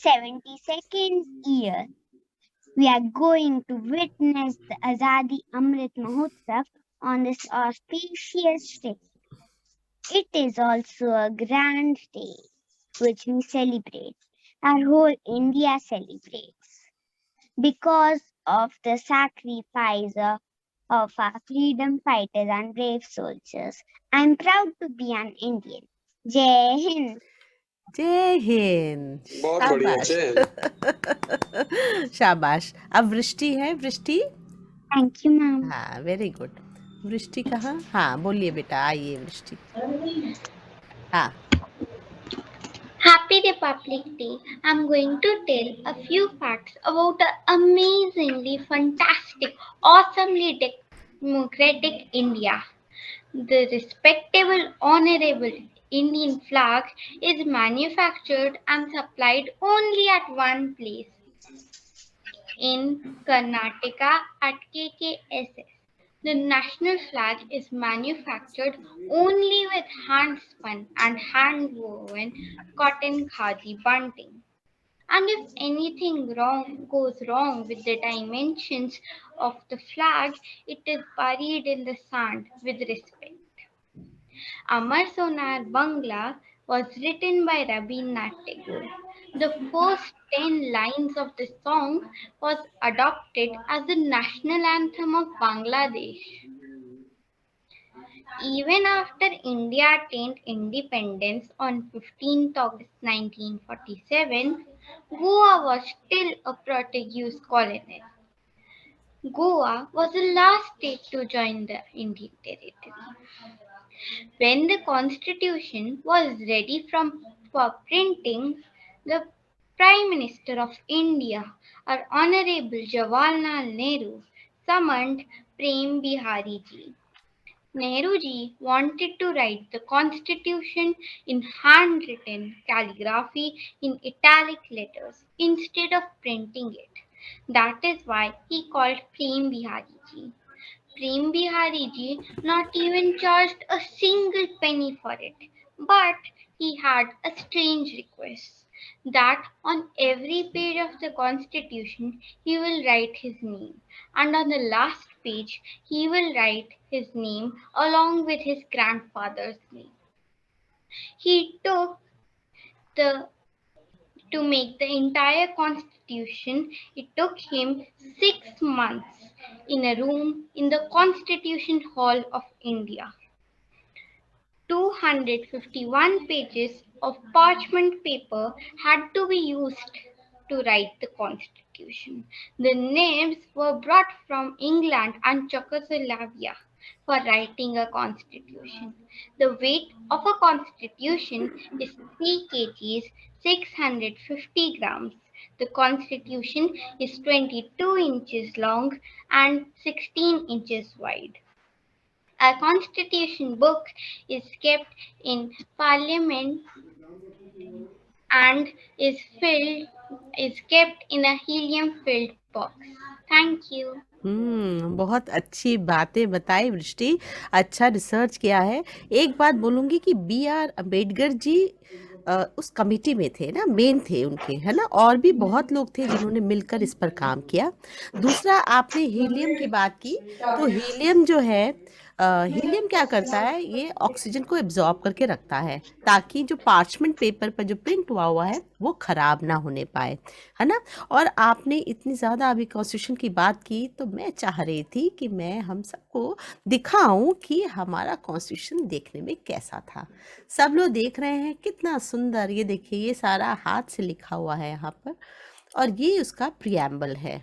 72nd year. We are going to witness the Azadi Amrit Mahotsav on this auspicious day. It is also a grand day which we celebrate. Our whole India celebrates because of the sacrifice of our freedom fighters and brave soldiers. I am proud to be an Indian. Jai Hind. जय हिंद। बहुत बढ़िया, शाबाश। जय हिंद। शाबाश। अब वृष्टि है। वृष्टि, Thank you, ma'am. हाँ, वेरी गुड। वृष्टि कहाँ? हाँ, बोलिए बेटा, आइए वृष्टि। हाँ, Happy Republic Day. I'm going to tell a few facts about an amazingly fantastic, awesomely democratic India. The respectable, honorable Indian flag is manufactured and supplied only at one place in Karnataka at KKSS. The national flag is manufactured only with hand-spun and hand-woven cotton khadi bunting. And if anything goes wrong with the dimensions of the flag, it is buried in the sand with respect. Amar Sonar Bangla was written by Rabindranath Tagore. The first 10 lines of the song was adopted as the national anthem of Bangladesh. Even after India attained independence on 15th August 1947, Goa was still a Portuguese colony. Goa was the last state to join the Indian territory. When the constitution was ready for printing, the Prime Minister of India, our Honorable Jawaharlal Nehru, summoned Prem Bihari ji. Nehru ji wanted to write the constitution in handwritten calligraphy in italic letters instead of printing it. That is why he called Prem Bihari ji. Prem Bihari ji not even charged a single penny for it, but he had a strange request that on every page of the constitution he will write his name, and on the last page he will write his name along with his grandfather's name. He took the To make the entire constitution, it took him 6 months in a room in the Constitution Hall of India. 251 pages of parchment paper had to be used to write the constitution. The names were brought from England and Czechoslovakia for writing a constitution. The weight of a constitution is 3 kgs 650 grams. The constitution is 22 inches long and 16 inches wide. A constitution book is kept in Parliament and is kept in a helium-filled box. Thank you. बहुत अच्छी बातें बताई वृष्टि, अच्छा research किया है। एक बात बोलूंगी कि बी आर अम्बेडकर जी उस कमिटी में थे ना, मेन थे उनके, है ना, और भी बहुत लोग थे जिन्होंने मिलकर इस पर काम किया। दूसरा, आपने हीलियम की बात की, तो हीलियम जो है, हीलियम क्या करता है, ये ऑक्सीजन को एब्जॉर्ब करके रखता है ताकि जो पार्चमेंट पेपर पर जो प्रिंट हुआ है वो खराब ना होने पाए, है ना। और आपने इतनी ज़्यादा अभी कॉन्स्टिट्यूशन की बात की, तो मैं चाह रही थी कि मैं हम सबको दिखाऊं कि हमारा कॉन्स्टिट्यूशन देखने में कैसा था। सब लोग देख रहे हैं कितना सुंदर, ये देखिए, ये सारा हाथ से लिखा हुआ है यहाँ पर, और ये उसका प्रियम्बल है,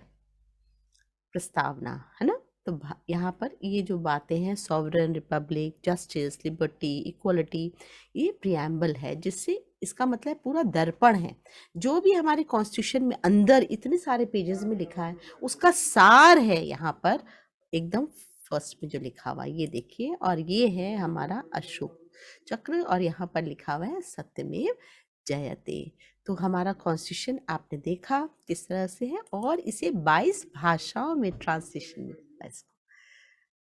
प्रस्तावना, है ना। तो यहाँ पर ये जो बातें हैं, sovereign, Republic, justice, liberty, equality, ये प्रियम्बल है, जिससे इसका मतलब पूरा दर्पण है। जो भी हमारे कॉन्स्टिट्यूशन में अंदर इतने सारे पेजेस में लिखा है, उसका सार है यहाँ पर एकदम फर्स्ट में जो लिखा हुआ है, ये देखिए। और ये है हमारा अशोक चक्र, और यहाँ पर लिखा हुआ है सत्यमेव जयते। तो हमारा कॉन्स्टिट्यूशन आपने देखा किस तरह से है, और इसे 22 भाषाओं में ट्रांसलेशन में इसको,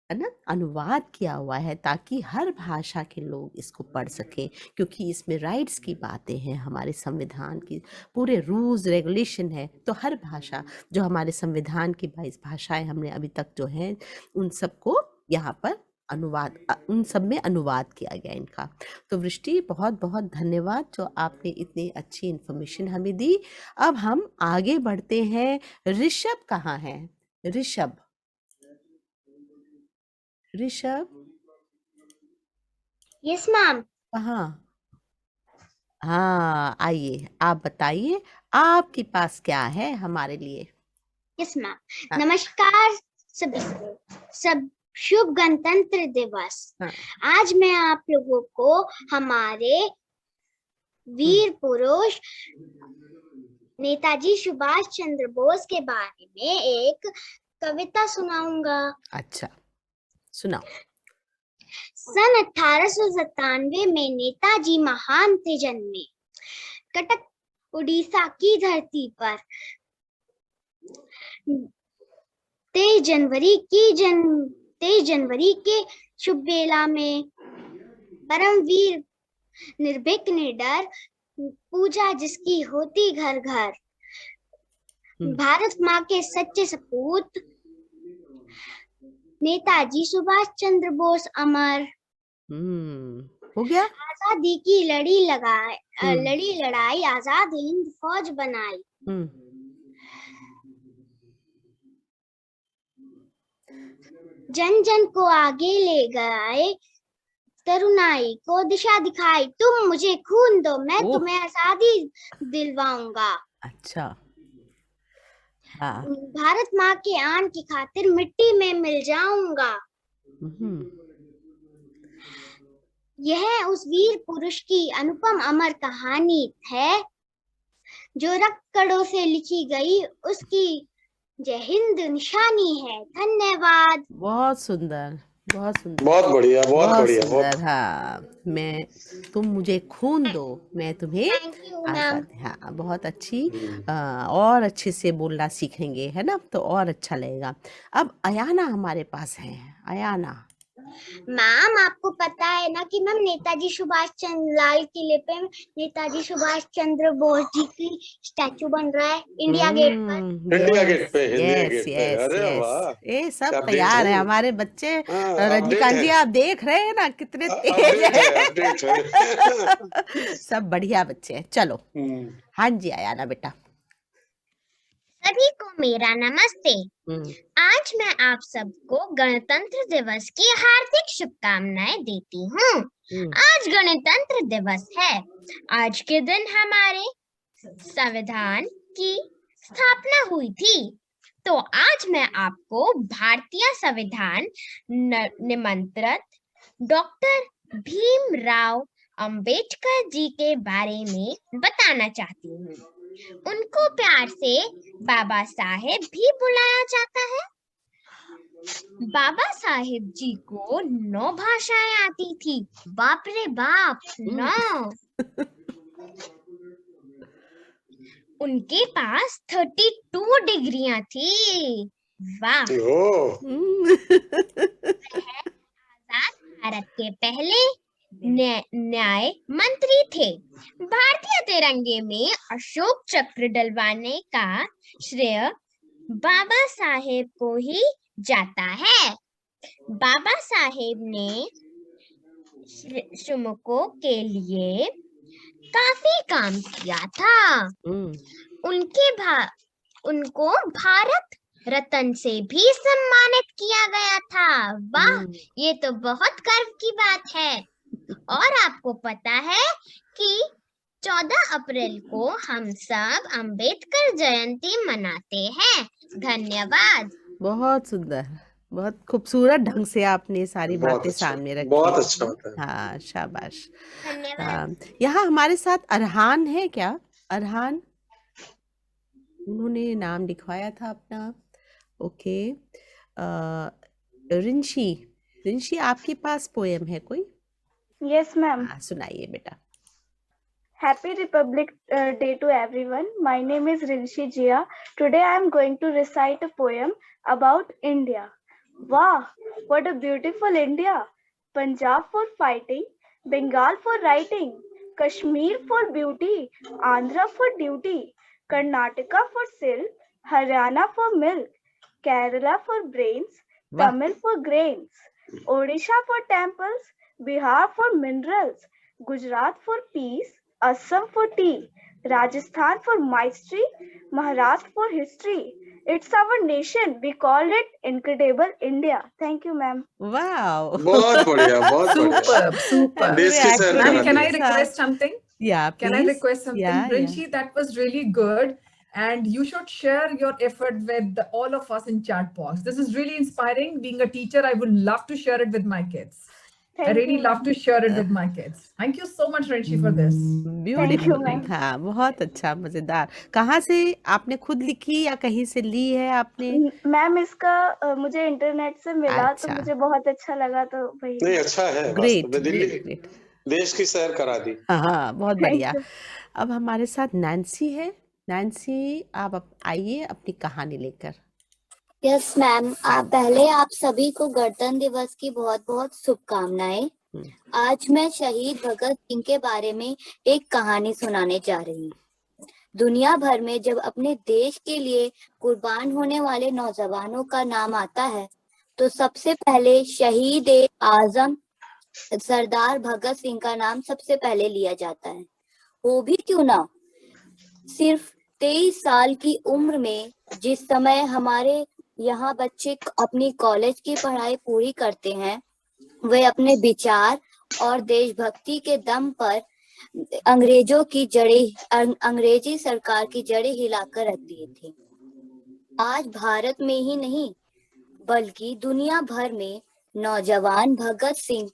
है ना, अनुवाद किया हुआ है ताकि हर भाषा के लोग इसको पढ़ सकें, क्योंकि इसमें राइट्स की बातें हैं, हमारे संविधान की पूरे रूल्स रेगुलेशन है। तो हर भाषा, जो हमारे संविधान की 22 भाषाएं हमने अभी तक जो हैं, उन सबको यहाँ पर अनुवाद, उन सब में अनुवाद किया गया इनका। तो वृष्टि, बहुत बहुत धन्यवाद जो आपने इतनी अच्छी इन्फॉर्मेशन हमें दी। अब हम आगे बढ़ते हैं। ऋषभ कहाँ है? Rishabh, Rishabh yes ma'am. कहाँ? हाँ, आइए, आप बताइए आपके पास क्या है हमारे लिए। Yes ma'am. हाँ। नमस्कार सभी को, सब शुभ गणतंत्र दिवस। हाँ। आज मैं आप लोगों को हमारे वीर पुरुष नेताजी सुभाष चंद्र बोस के बारे में एक कविता सुनाऊंगा। अच्छा, सुनाओ। सन 1897 में नेताजी महान थे जन्मे, कटक उड़ीसा की धरती पर। 23 जनवरी के शुभ बेला में परमवीर निर्भीक निडर पूजा जिसकी होती घर घर। भारत माँ के सच्चे सपूत नेताजी सुभाष चंद्र बोस अमर। हो गया। आजादी की लड़ी लड़ाई, आजाद हिंद फौज बनाई। जन जन को आगे ले गए, तरुणाई को दिशा दिखाई। तुम मुझे खून दो, मैं तुम्हें आजादी दिलवाऊंगा। अच्छा, हाँ। भारत माँ के आन की खातिर मिट्टी में मिल जाऊंगा। यह उस वीर पुरुष की अनुपम अमर कहानी है जो रक्त कणों से लिखी गई उसकी जय हिंद निशानी है। धन्यवाद। बहुत सुंदर, बहुत सुंदर, बहुत बढ़िया, बहुत बढ़िया, सुंदर। हाँ, तुम मुझे खून दो, मैं तुम्हें आजाद। हाँ, बहुत अच्छी। और अच्छे से बोलना सीखेंगे, है ना, तो और अच्छा लगेगा। अब अयाना हमारे पास है। अयाना मैम, आपको पता है ना कि मैम नेताजी सुभाष चंद्र लाल किले पे नेताजी सुभाष चंद्र बोस जी की स्टैचू बन रहा है इंडिया गेट पर। इंडिया गेट पे, अरे वाह, ये सब तैयार है हमारे बच्चे। रजनीकांत जी, आप देख रहे हैं ना कितने तेज है। सब बढ़िया बच्चे हैं। चलो, हाँ जी अयाना बेटा। सभी को मेरा नमस्ते। आज मैं आप सबको गणतंत्र दिवस की हार्दिक शुभकामनाएं देती हूँ। आज गणतंत्र दिवस है। आज के दिन हमारे संविधान की स्थापना हुई थी। तो आज मैं आपको भारतीय संविधान निमंत्रित डॉक्टर भीमराव अंबेडकर जी के बारे में बताना चाहती हूँ। उनको प्यार से बाबा साहेब भी बुलाया जाता है। बाबा साहेब जी को 9 भाषाएं आती थी। बाप रे बाप, 9। उनके पास 32 डिग्रियां थी। वाह। आजाद भारत के पहले न्याय मंत्री थे। भारतीय तिरंगे में अशोक चक्र डलवाने का श्रेय बाबा साहेब को ही जाता है। बाबा साहेब ने श्रमिकों के लिए काफी काम किया था। उनको भारत रत्न से भी सम्मानित किया गया था। वाह, ये तो बहुत गर्व की बात है। और आपको पता है कि 14 अप्रैल को हम सब अंबेडकर जयंती मनाते हैं। धन्यवाद। बहुत सुंदर, बहुत खूबसूरत ढंग से आपने सारी बहुत बातें अच्छा, सामने रखी। बहुत अच्छा होता है। हाँ, शाबाश। धन्यवाद। यहाँ हमारे साथ अरहान है क्या? अरहान, उन्होंने नाम लिखवाया था अपना। ओके। रिंशी, रिंशी आपके पास पोएम है कोई? Yes, ma'am. हाँ, सुनाइए बेटा। Happy Republic Day to everyone. My name is Rinshi Jia. Today I am going to recite a poem about India. Wow, what a beautiful India. Punjab for fighting, Bengal for writing, Kashmir for beauty, Andhra for duty, Karnataka for silk, Haryana for milk, Kerala for brains, वाह, Tamil for grains, Odisha for temples, Bihar for minerals, Gujarat for peace, Assam for tea, Rajasthan for mastery, Maharashtra for history. It's our nation. We called it Incredible India. Thank you, ma'am. Wow, बहुत बढ़िया, बहुत बढ़िया। Superb, superb. देश की सैर Ma'am, करा can I the. request something? Yeah, Can I please. request something? Yeah, Rinshi, that was really good. And you should share your effort with all of us in chat box. This is really inspiring. Being a teacher, I would love to share it with my kids. I really love to share it with my kids. Thank you so much, Rinshi, for this. Beautiful. ma'am. हाँ, बहुत अच्छा, मजेदार। कहाँ से आपने खुद लिखी या कहीं से ली है आपने? मैम, इसका मुझे इंटरनेट से मिला तो अच्छा। मुझे बहुत अच्छा लगा, तो वही। नहीं, अच्छा है। ग्रेट, वास्तव में दिल्ली ग्रेट, ग्रेट। देश की सैर करा दी। हाँ, बहुत Thank बढ़िया। you. अब हमारे साथ नैन्सी है। नैन्सी, आप आइए अपनी कहानी लेकर। यस मैम, पहले आप सभी को गणतंत्र दिवस की बहुत बहुत शुभकामनाएं। आज मैं शहीद भगत सिंह के बारे में एक कहानी सुनाने जा रही हूँ। दुनिया भर में जब अपने देश के लिए कुर्बान होने वाले नौजवानों का नाम आता है तो सबसे पहले शहीद आजम सरदार भगत सिंह का नाम सबसे पहले लिया जाता है। वो भी क्यों ना, सिर्फ 23 साल की उम्र में जिस समय हमारे यहाँ बच्चे अपनी कॉलेज की पढ़ाई पूरी करते हैं, वे अपने विचार और देशभक्ति के दम पर अंग्रेजी सरकार की जड़ें हिलाकर रख दिए थे। आज भारत में ही नहीं बल्कि दुनिया भर में नौजवान भगत सिंह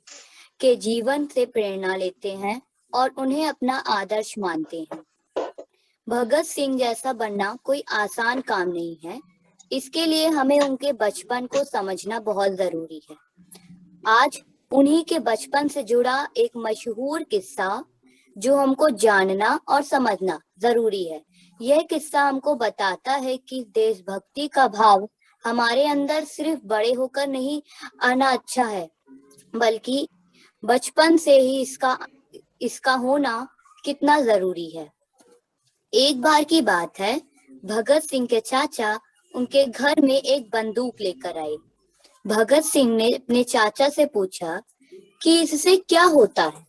के जीवन से प्रेरणा लेते हैं और उन्हें अपना आदर्श मानते हैं। भगत सिंह जैसा बनना कोई आसान काम नहीं है। इसके लिए हमें उनके बचपन को समझना बहुत जरूरी है। आज उन्हीं के बचपन से जुड़ा एक मशहूर किस्सा जो हमको जानना और समझना जरूरी है। यह किस्सा हमको बताता है कि देशभक्ति का भाव हमारे अंदर सिर्फ बड़े होकर नहीं आना अच्छा है, बल्कि बचपन से ही इसका होना कितना जरूरी है। एक बार की बात है, भगत सिंह के चाचा उनके घर में एक बंदूक लेकर आए। भगत सिंह ने अपने चाचा से पूछा कि इससे क्या होता है।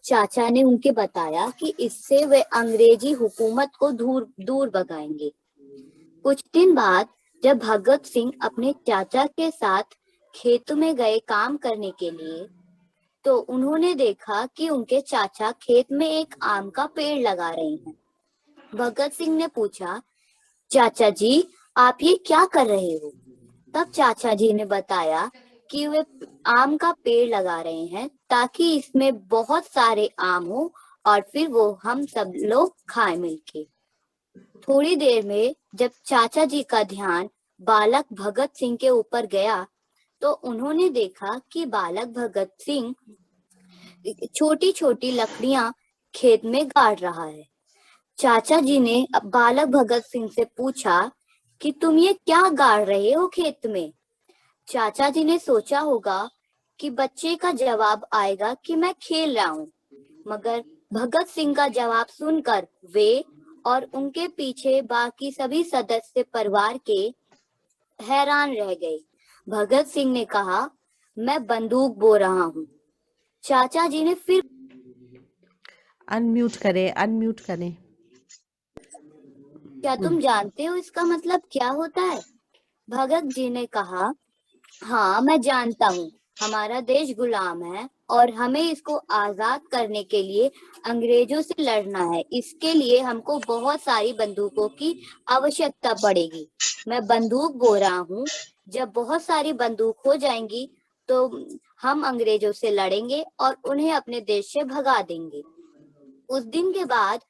चाचा ने उनके बताया कि इससे वे अंग्रेजी हुकूमत को दूर भगाएंगे। कुछ दिन बाद जब भगत सिंह अपने चाचा के साथ खेत में गए काम करने के लिए, तो उन्होंने देखा कि उनके चाचा खेत में एक आम का पेड़ लगा रहे हैं। भगत सिंह ने पूछा, चाचा जी आप ये क्या कर रहे हो? तब चाचा जी ने बताया कि वे आम का पेड़ लगा रहे हैं ताकि इसमें बहुत सारे आम हो और फिर वो हम सब लोग खाएं मिलके। थोड़ी देर में जब चाचा जी का ध्यान बालक भगत सिंह के ऊपर गया तो उन्होंने देखा कि बालक भगत सिंह छोटी छोटी लकड़ियां खेत में गाड़ रहा है। चाचा जी ने बालक भगत सिंह से पूछा कि तुम ये क्या गाड़ रहे हो खेत में? चाचा जी ने सोचा होगा कि बच्चे का जवाब आएगा कि मैं खेल रहा हूँ, मगर भगत सिंह का जवाब सुनकर वे और उनके पीछे बाकी सभी सदस्य परिवार के हैरान रह गए। भगत सिंह ने कहा, मैं बंदूक बो रहा हूँ। चाचा जी ने फिर अनम्यूट करें। क्या तुम जानते हो इसका मतलब क्या होता है? भगत जी ने कहा, हाँ मैं जानता हूँ, हमारा देश गुलाम है और हमें इसको आजाद करने के लिए अंग्रेजों से लड़ना है। इसके लिए हमको बहुत सारी बंदूकों की आवश्यकता पड़ेगी। मैं बंदूक बो रहा हूँ। जब बहुत सारी बंदूक हो जाएंगी तो हम अंग्रेजों से लड़ेंगे और उन्हें अपने देश से भगा देंगे। उस दिन के बाद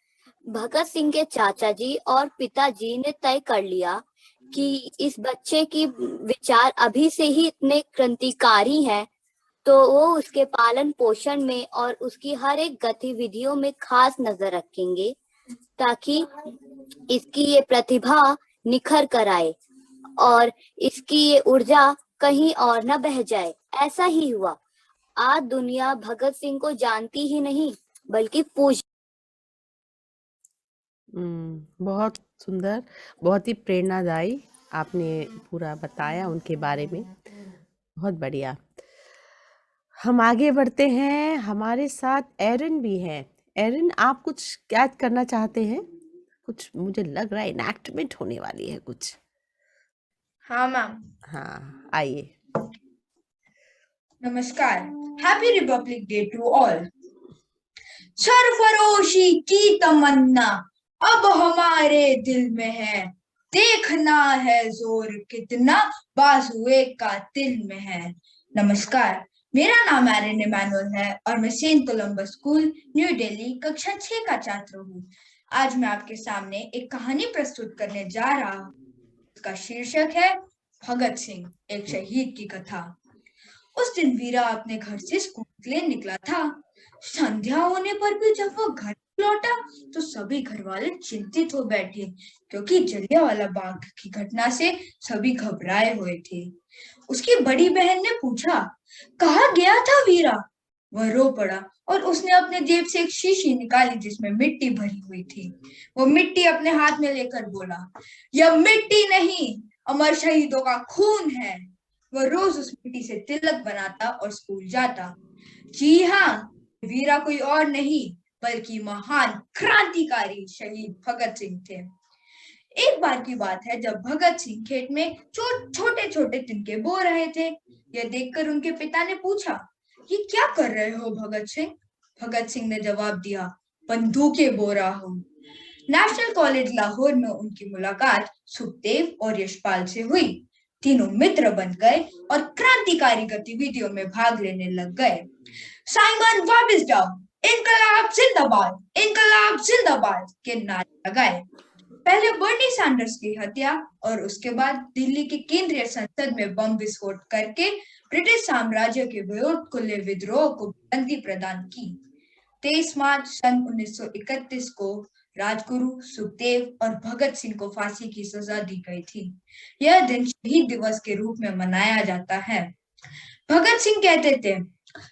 भगत सिंह के चाचा जी और पिताजी ने तय कर लिया कि इस बच्चे की विचार अभी से ही इतने क्रांतिकारी हैं, तो वो उसके पालन पोषण में और उसकी हर एक गतिविधियों में खास नजर रखेंगे, ताकि इसकी ये प्रतिभा निखर कर आए और इसकी ये ऊर्जा कहीं और न बह जाए। ऐसा ही हुआ। आज दुनिया भगत सिंह को जानती ही नहीं बल्कि बहुत सुंदर, बहुत ही प्रेरणादायी आपने पूरा बताया उनके बारे में। बहुत बढ़िया। हम आगे बढ़ते हैं। हमारे साथ एरिन भी है। एरिन, आप कुछ कैच करना चाहते हैं? कुछ मुझे लग रहा है इनैक्टमेंट होने वाली है कुछ। हाँ मैम। हाँ, आइए। नमस्कार। Happy republic day to all. सरफरोशी की तमन्ना अब हमारे दिल में है, देखना है जोर कितना बाजुए का दिल में है। नमस्कार, मेरा नाम एरिन इमैनुअल है और मैं saint Columbus school new Delhi कक्षा 6 का छात्र हूँ। आज मैं आपके सामने एक कहानी प्रस्तुत करने जा रहा हूँ। इसका शीर्षक है भगत सिंह, एक शहीद की कथा। उस दिन वीरा अपने घर से स्कूल के लिए निकला था। संध्या होने पर भी जब वो घर लौटा तो सभी घर वाले चिंतित हो बैठे, क्योंकि जलियांवाला बाग की घटना से सभी घबराए हुए थे। उसकी बड़ी बहन ने पूछा, कहाँ गया था वीरा? वह रो पड़ा और उसने अपने जेब से एक शीशी निकाली जिसमें मिट्टी भरी हुई थी। वो मिट्टी अपने हाथ में लेकर बोला, यह मिट्टी नहीं, अमर शहीदों का खून है। वह रोज उस मिट्टी से तिलक बनाता और स्कूल जाता। जी हाँ, वीरा कोई और नहीं बल्कि महान क्रांतिकारी शहीद भगत सिंह थे। एक बार की बात है जब भगत सिंह खेत में छोटे छोटे तिनके बो रहे थे। यह देखकर उनके पिता ने पूछा, ये क्या कर रहे हो भगत सिंह? भगत सिंह ने जवाब दिया, बंदूकें बो रहा हूँ। नेशनल कॉलेज लाहौर में उनकी मुलाकात सुखदेव और यशपाल से हुई। तीनों मित्र बन गए और क्रांतिकारी गतिविधियों में भाग लेने लग गए। साइमन वापस जाओ, इनकलाब जिंदाबाद के नारे लगाए। पहले बर्नी सैंडर्स की हत्या और उसके बाद दिल्ली के केंद्रीय संसद में बम विस्फोट करके ब्रिटिश साम्राज्य के विरोध खुले विद्रोह को बुलंदी प्रदान की। 23 मार्च सन 1931 को राजगुरु, सुखदेव और भगत सिंह को फांसी की सजा दी गई थी। यह दिन शहीद दिवस के रूप में मनाया जाता है। भगत सिंह कहते थे,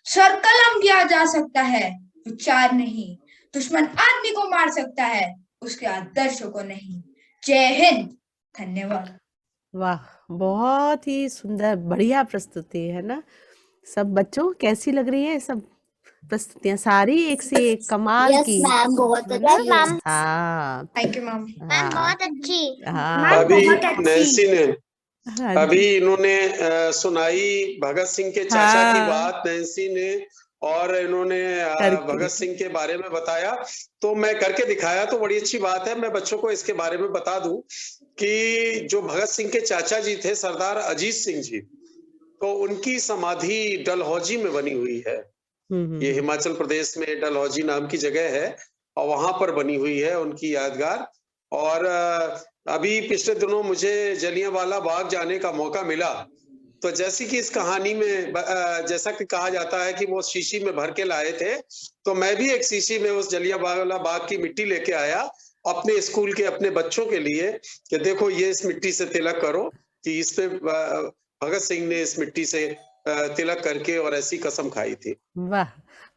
सर कलम किया जा सकता है, विचार नहीं। दुश्मन आदमी को मार सकता है, उसके आदर्शों को नहीं। जय हिंद। धन्यवाद। वाह, बहुत ही सुंदर, बढ़िया प्रस्तुति है ना। सब बच्चों कैसी लग रही है सब प्रस्तुतियां? सारी एक से एक कमाल यस की। मैम, बहुत है ना? अच्छी है। हाँ थैंक यू मैम। मैम बहुत अच्छी। हाँ अभी बहुत अच्छी। नैन्सी ने हाँ अभी जी, इन्होंने सुनाई भगत सिंह के चाचा की हाँ बात, नैन्सी ने, और इन्होंने करके भगत सिंह के बारे में बताया, तो मैं करके दिखाया, तो बड़ी अच्छी बात है। मैं बच्चों को इसके बारे में बता दूं कि जो भगत सिंह के चाचा जी थे, सरदार अजीत सिंह जी, तो उनकी समाधि डलहौजी में बनी हुई है। ये हिमाचल प्रदेश में डलहौजी नाम की जगह है और वहां पर बनी हुई है उनकी यादगार। और अभी पिछले दिनों मुझे जलियांवाला बाग जाने का मौका मिला, तो जैसे कि इस कहानी में जैसा कि कहा जाता है कि वो शीशी में भर के लाए थे, तो मैं भी एक शीशी में उस जलियांवाला बाग की मिट्टी लेके आया अपने स्कूल के अपने बच्चों के लिए कि देखो ये इस मिट्टी से तिलक करो कि इस पे भगत सिंह ने इस मिट्टी से तिलक करके और ऐसी कसम खाई थी। वाह,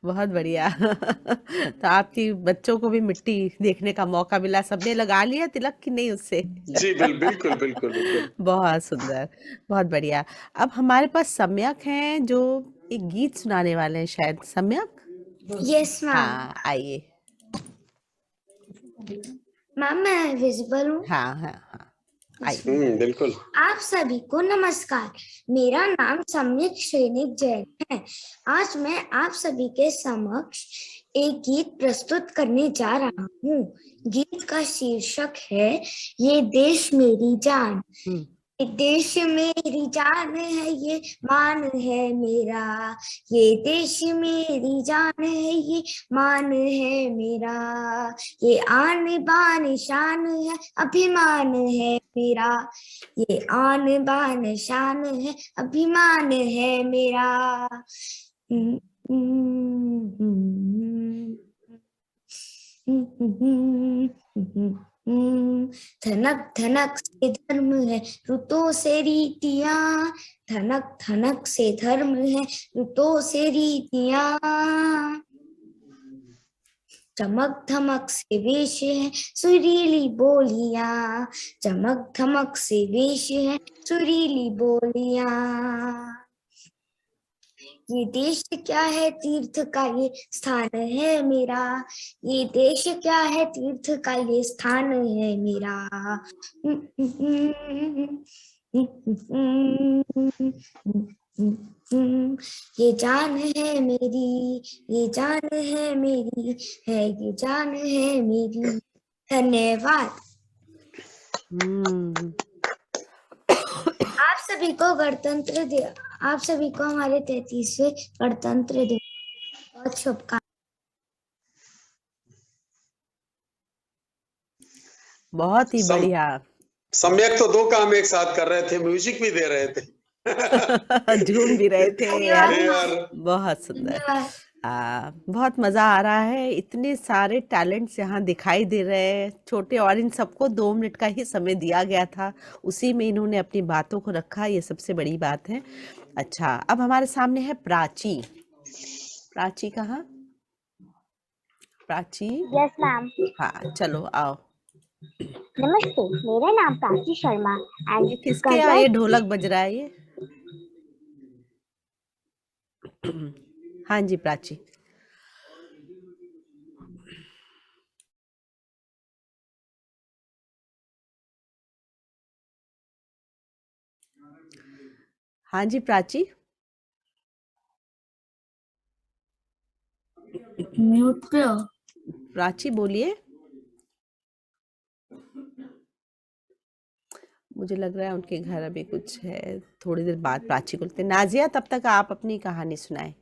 बहुत बढ़िया। तो आपकी बच्चों को भी मिट्टी देखने का मौका मिला, सबने लगा लिया तिलक कि नहीं उससे? जी बिल्कुल बिल्कुल बिल्कुल। बहुत सुंदर, बहुत बढ़िया। अब हमारे पास सम्यक हैं जो एक गीत सुनाने वाले हैं शायद। सम्यक, यस मैम। हाँ आइए। मैम मैं विजिबल हूँ? हाँ हाँ हाँ, आइए। बिल्कुल। आप सभी को नमस्कार। मेरा नाम सम्यक सैनिक जैन है। आज मैं आप सभी के समक्ष एक गीत प्रस्तुत करने जा रहा हूँ। गीत का शीर्षक है ये देश मेरी जान। ये देश मेरी जान है, ये मान है मेरा। ये देश मेरी जान है, ये मान है मेरा। ये आन बान शान है, अभिमान है मेरा। ये आन बान शान है, अभिमान है मेरा। धनक धनक से धर्म है, ऋतों से रीतियां। धनक धनक से धर्म है, ऋतों से रीतियां। चमक धमक से वेश है, सुरीली बोलियां। चमक धमक से वेश है, सुरीली बोलियां। ये देश क्या है तीर्थ का ये स्थान है मेरा। ये देश क्या है तीर्थ का ये स्थान है मेरा। ये जान है मेरी, ये जान है मेरी, है ये जान है मेरी। धन्यवाद। आप सभी को गणतंत्र दिवस, आप सभी को हमारे 33वें गणतंत्र दिवस बहुत शुभकामनाएं। बहुत ही बढ़िया। सम्यक तो 2 काम एक साथ कर रहे थे, म्यूजिक भी दे रहे थे। झूम भी रहे थे अरे यार, बहुत सुंदर। बहुत मजा आ रहा है। इतने सारे टैलेंट्स यहाँ दिखाई दे रहे हैं छोटे, और इन सबको 2 मिनट का ही समय दिया गया था, उसी में इन्होंने अपनी बातों को रखा, ये सबसे बड़ी बात है। अच्छा, अब हमारे सामने है प्राची। प्राची कहाँ? Prachi, yes ma'am. हाँ चलो आओ। नमस्ते, मेरा नाम प्राची शर्मा ये किसके यहाँ ये ढोलक बज रहा है ये? हाँ जी प्राची। हाँ जी प्राची। म्यूट पे हो। प्राची बोलिए। मुझे लग रहा है उनके घर अभी कुछ है, थोड़ी देर बाद प्राची को लेते। नाजिया, तब तक आप अपनी कहानी सुनाए।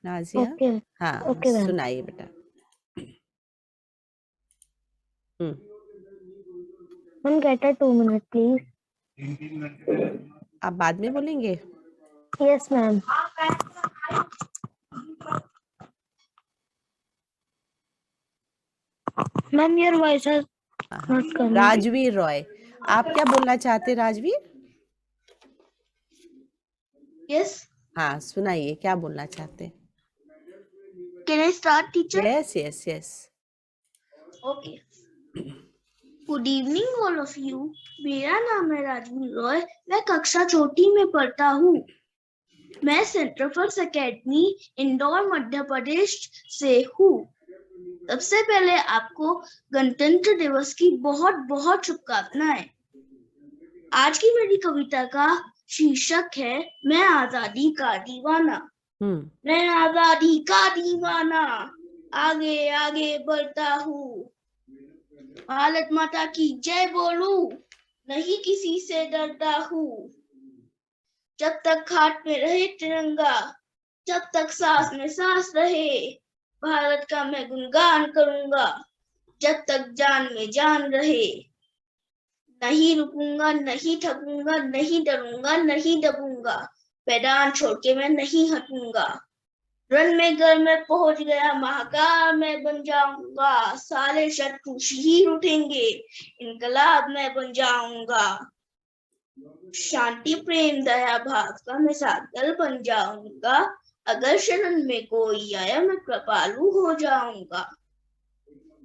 नाजिया, हाँ सुनाइए बेटा। हम कहते 2 मिनट प्लीज। आप बाद में बोलेंगे? Yes ma'am. Ma'am your voice is not coming. Rajveer Roy, आप क्या बोलना चाहते राजवीर? यस, हाँ सुनाइए, क्या बोलना चाहते? Can I start teacher? Yes yes yes. Okay. Good evening all of you. मेरा नाम है राजवीर रॉय। मैं कक्षा चौथी में पढ़ता हूँ। मैं Saint Joseph's academy Indore Madhya Pradesh से हूँ। सबसे पहले आपको गणतंत्र दिवस की बहुत बहुत शुभकामनाएं। आज की मेरी कविता का शीर्षक है मैं आजादी का दीवाना। मैं आजादी का दीवाना, आगे आगे बढ़ता हूँ। भारत माता की जय बोलूं, नहीं किसी से डरता हूँ। जब तक हाथ में रहे तिरंगा, जब तक सांस में सांस रहे, भारत का मैं गुणगान करूंगा। जब तक जान में जान रहे, नहीं रुकूंगा, नहीं थकूंगा, नहीं डरूंगा, नहीं दबूंगा। मैदान छोड़ के मैं नहीं हटूंगा। रण में घर में पहुंच गया, महाकाल मैं बन जाऊंगा। सारे शत्रु शहीद उठेंगे, इनकलाब मैं बन जाऊंगा। शांति प्रेम दया भाव का मैं सागर बन जाऊंगा। अगर शरण में कोई आया मैं कृपालु हो जाऊंगा।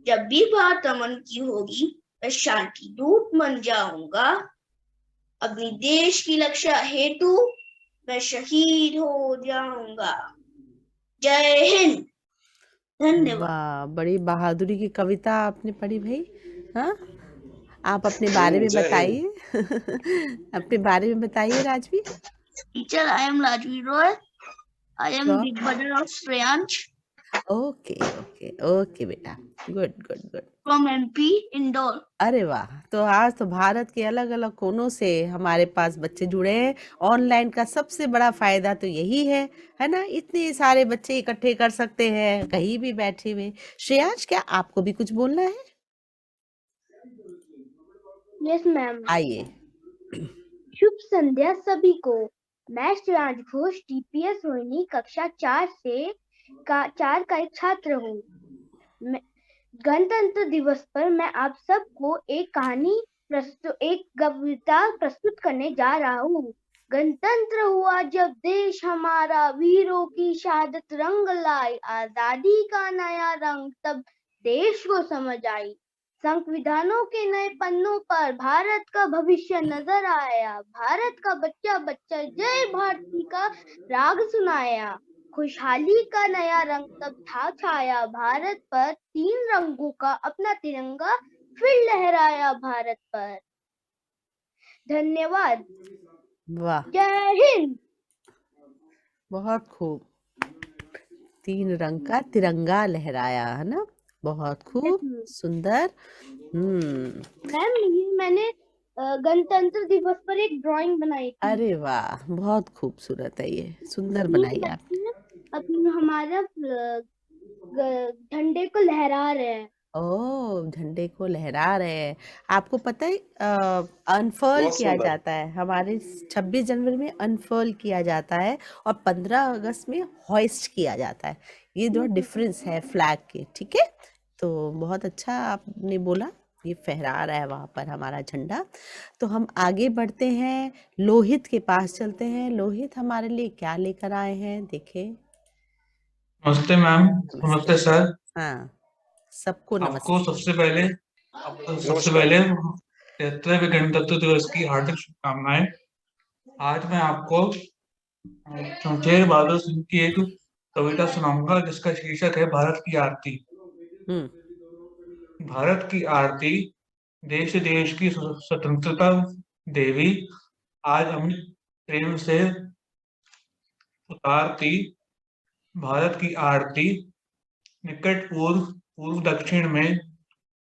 जब भी बात अमन की होगी मैं शांति दूत बन जाऊंगा। अपनी देश की रक्षा हेतु मैं शहीद हो जाऊंगा। जय हिंद। धन्यवाद। वाह, बड़ी बहादुरी की कविता आपने पढ़ी भाई। हाँ, आप अपने बारे में जय हिंद। बताइए। अपने बारे में बताइए Rajveer. Teacher, I am Rajveer Roy. I am Sure. big brother of Shreyansh okay okay okay बेटा, good good good. from MP Indore. अरे वाह, तो आज तो भारत के अलग अलग कोनों से हमारे पास बच्चे जुड़े हैं। ऑनलाइन का सबसे बड़ा फायदा तो यही है ना, इतने सारे बच्चे इकट्ठे कर सकते हैं कहीं भी बैठे हुए। श्रेयांश, क्या आपको भी कुछ बोलना है? Yes ma'am. आइए। शुभ संध्या सभी को। मैं श्रेयांश घोष टीपीएस रोहिणी कक्षा 4 का एक छात्र हूँ। गणतंत्र दिवस पर मैं आप सबको एक कविता प्रस्तुत करने जा रहा हूँ। गणतंत्र हुआ जब देश हमारा, वीरों की शहादत रंग लाई, आजादी का नया रंग तब देश को समझ आई। संविधानों के नए पन्नों पर भारत का भविष्य नजर आया। भारत का बच्चा बच्चा जय भारती का राग सुनाया। खुशहाली का नया रंग तब था छाया। भारत पर 3 रंगों का अपना तिरंगा फिर लहराया भारत पर। धन्यवाद। वाह, जय हिंद। बहुत खूब। 3 रंग का तिरंगा लहराया, है ना? बहुत खूब सुंदर। मैम, ये मैंने गणतंत्र दिवस पर एक ड्राइंग बनाई थी। अरे वाह, बहुत खूबसूरत है, ये सुंदर बनाई आपने। अपने हमारा झंडे को लहरा रहे हैं। ओह, झंडे को लहरा रहे हैं। आपको पता है अनफर्ल बहुत किया सुंदर। जाता है हमारे 26 जनवरी में, अनफर्ल किया जाता है, और 15 अगस्त में होइस्ट किया जाता है। ये दो डिफरेंस है फ्लैग के, ठीक है? तो बहुत अच्छा आपने बोला, ये फहरा रहा है वहां पर हमारा झंडा। तो हम आगे बढ़ते हैं, लोहित के पास चलते हैं। लोहित हमारे लिए क्या लेकर आए हैं, देखें। नमस्ते मैम। नमस्ते सर। हाँ, सबको आपको नमस्ते। सबसे पहले नमस्कार। 73वें गणतंत्र दिवस की हार्दिक शुभकामनाएं। आज मैं आपको शेर बहादुर सिंह की एक कविता सुनाऊंगा जिसका शीर्षक है भारत की आरती। भारत की आरती, देश देश की स्वतंत्रता देवी, आज हम प्रेम से उतारती। भारत की आरती, निकट पूर्व पूर्व दक्षिण में,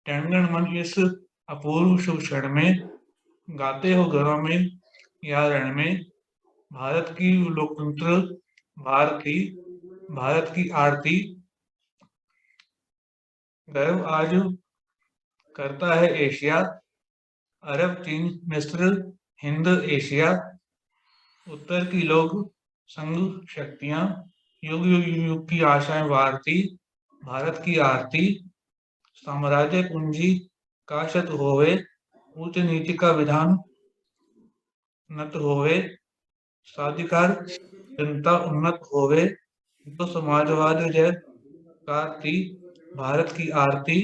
जनगण मन इस अपूर्व शुभ क्षण में, गाते हो घरों में या रण में, भारत की लोकतंत्र भारती, भारत की आरती। गर्व आज करता है एशिया, अरब चीन मिस्र हिंद एशिया, उत्तर की लोग संघ शक्तियां, युग युग युग की आशाएं वारती। भारत की आरती, साम्राज्य पूंजी का शत होवे, ऊंच नीति का विधान नत होवे, साधिकार जनता उन्नत होवे, तो समाजवाद जय कारती। भारत की आरती,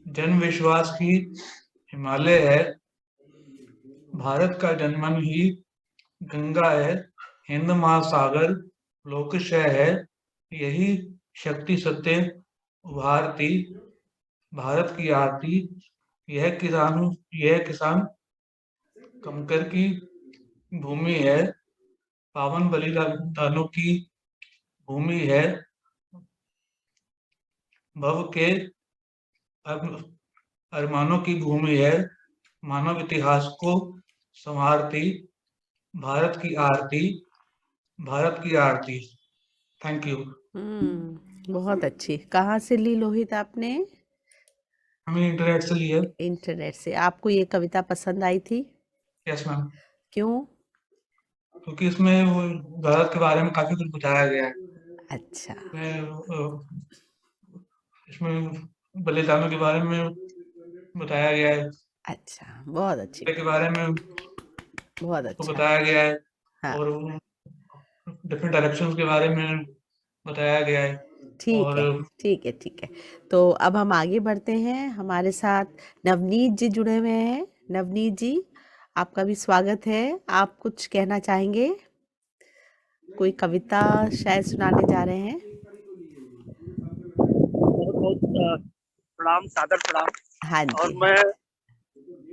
जन विश्वास की हिमालय है, भारत का जनमन ही गंगा है, हिंद महासागर लोकशय है, यही शक्ति सत्य उभारती। भारत की आरती, यह किसान कंकर की भूमि है, पावन बलिदानों की भूमि है, भव के अरमानों की भूमि है, मानव इतिहास को संवारती। भारत की आरती, भारत की आरती। Thank you. बहुत अच्छी। कहाँ से ली लोहित आपने? हमें इंटरनेट से ली है। इंटरनेट से। आपको ये कविता पसंद आई थी? Yes ma'am. क्यों? क्योंकि इसमें वो भारत के बारे में काफी कुछ बताया गया है। अच्छा। इसमें बलिदानों के बारे में बताया गया है। अच्छा, बहुत अच्छी के बात, बारे में बहुत उसको अच्छा। बताया गया है हाँ, और डिफरेंट डायरेक्शंस के बारे में बताया गया है। ठीक और है, ठीक है, ठीक है। तो अब हम आगे बढ़ते हैं, हमारे साथ नवनीत जी जुड़े हुए हैं। नवनीत जी, आपका भी स्वागत है। आप कुछ कहना चाहेंगे? कोई कविता शायद सुनाने जा रहे हैं? बहुत बहुत प्रणाम, सादर प्रणाम। हाँ और जी। मैं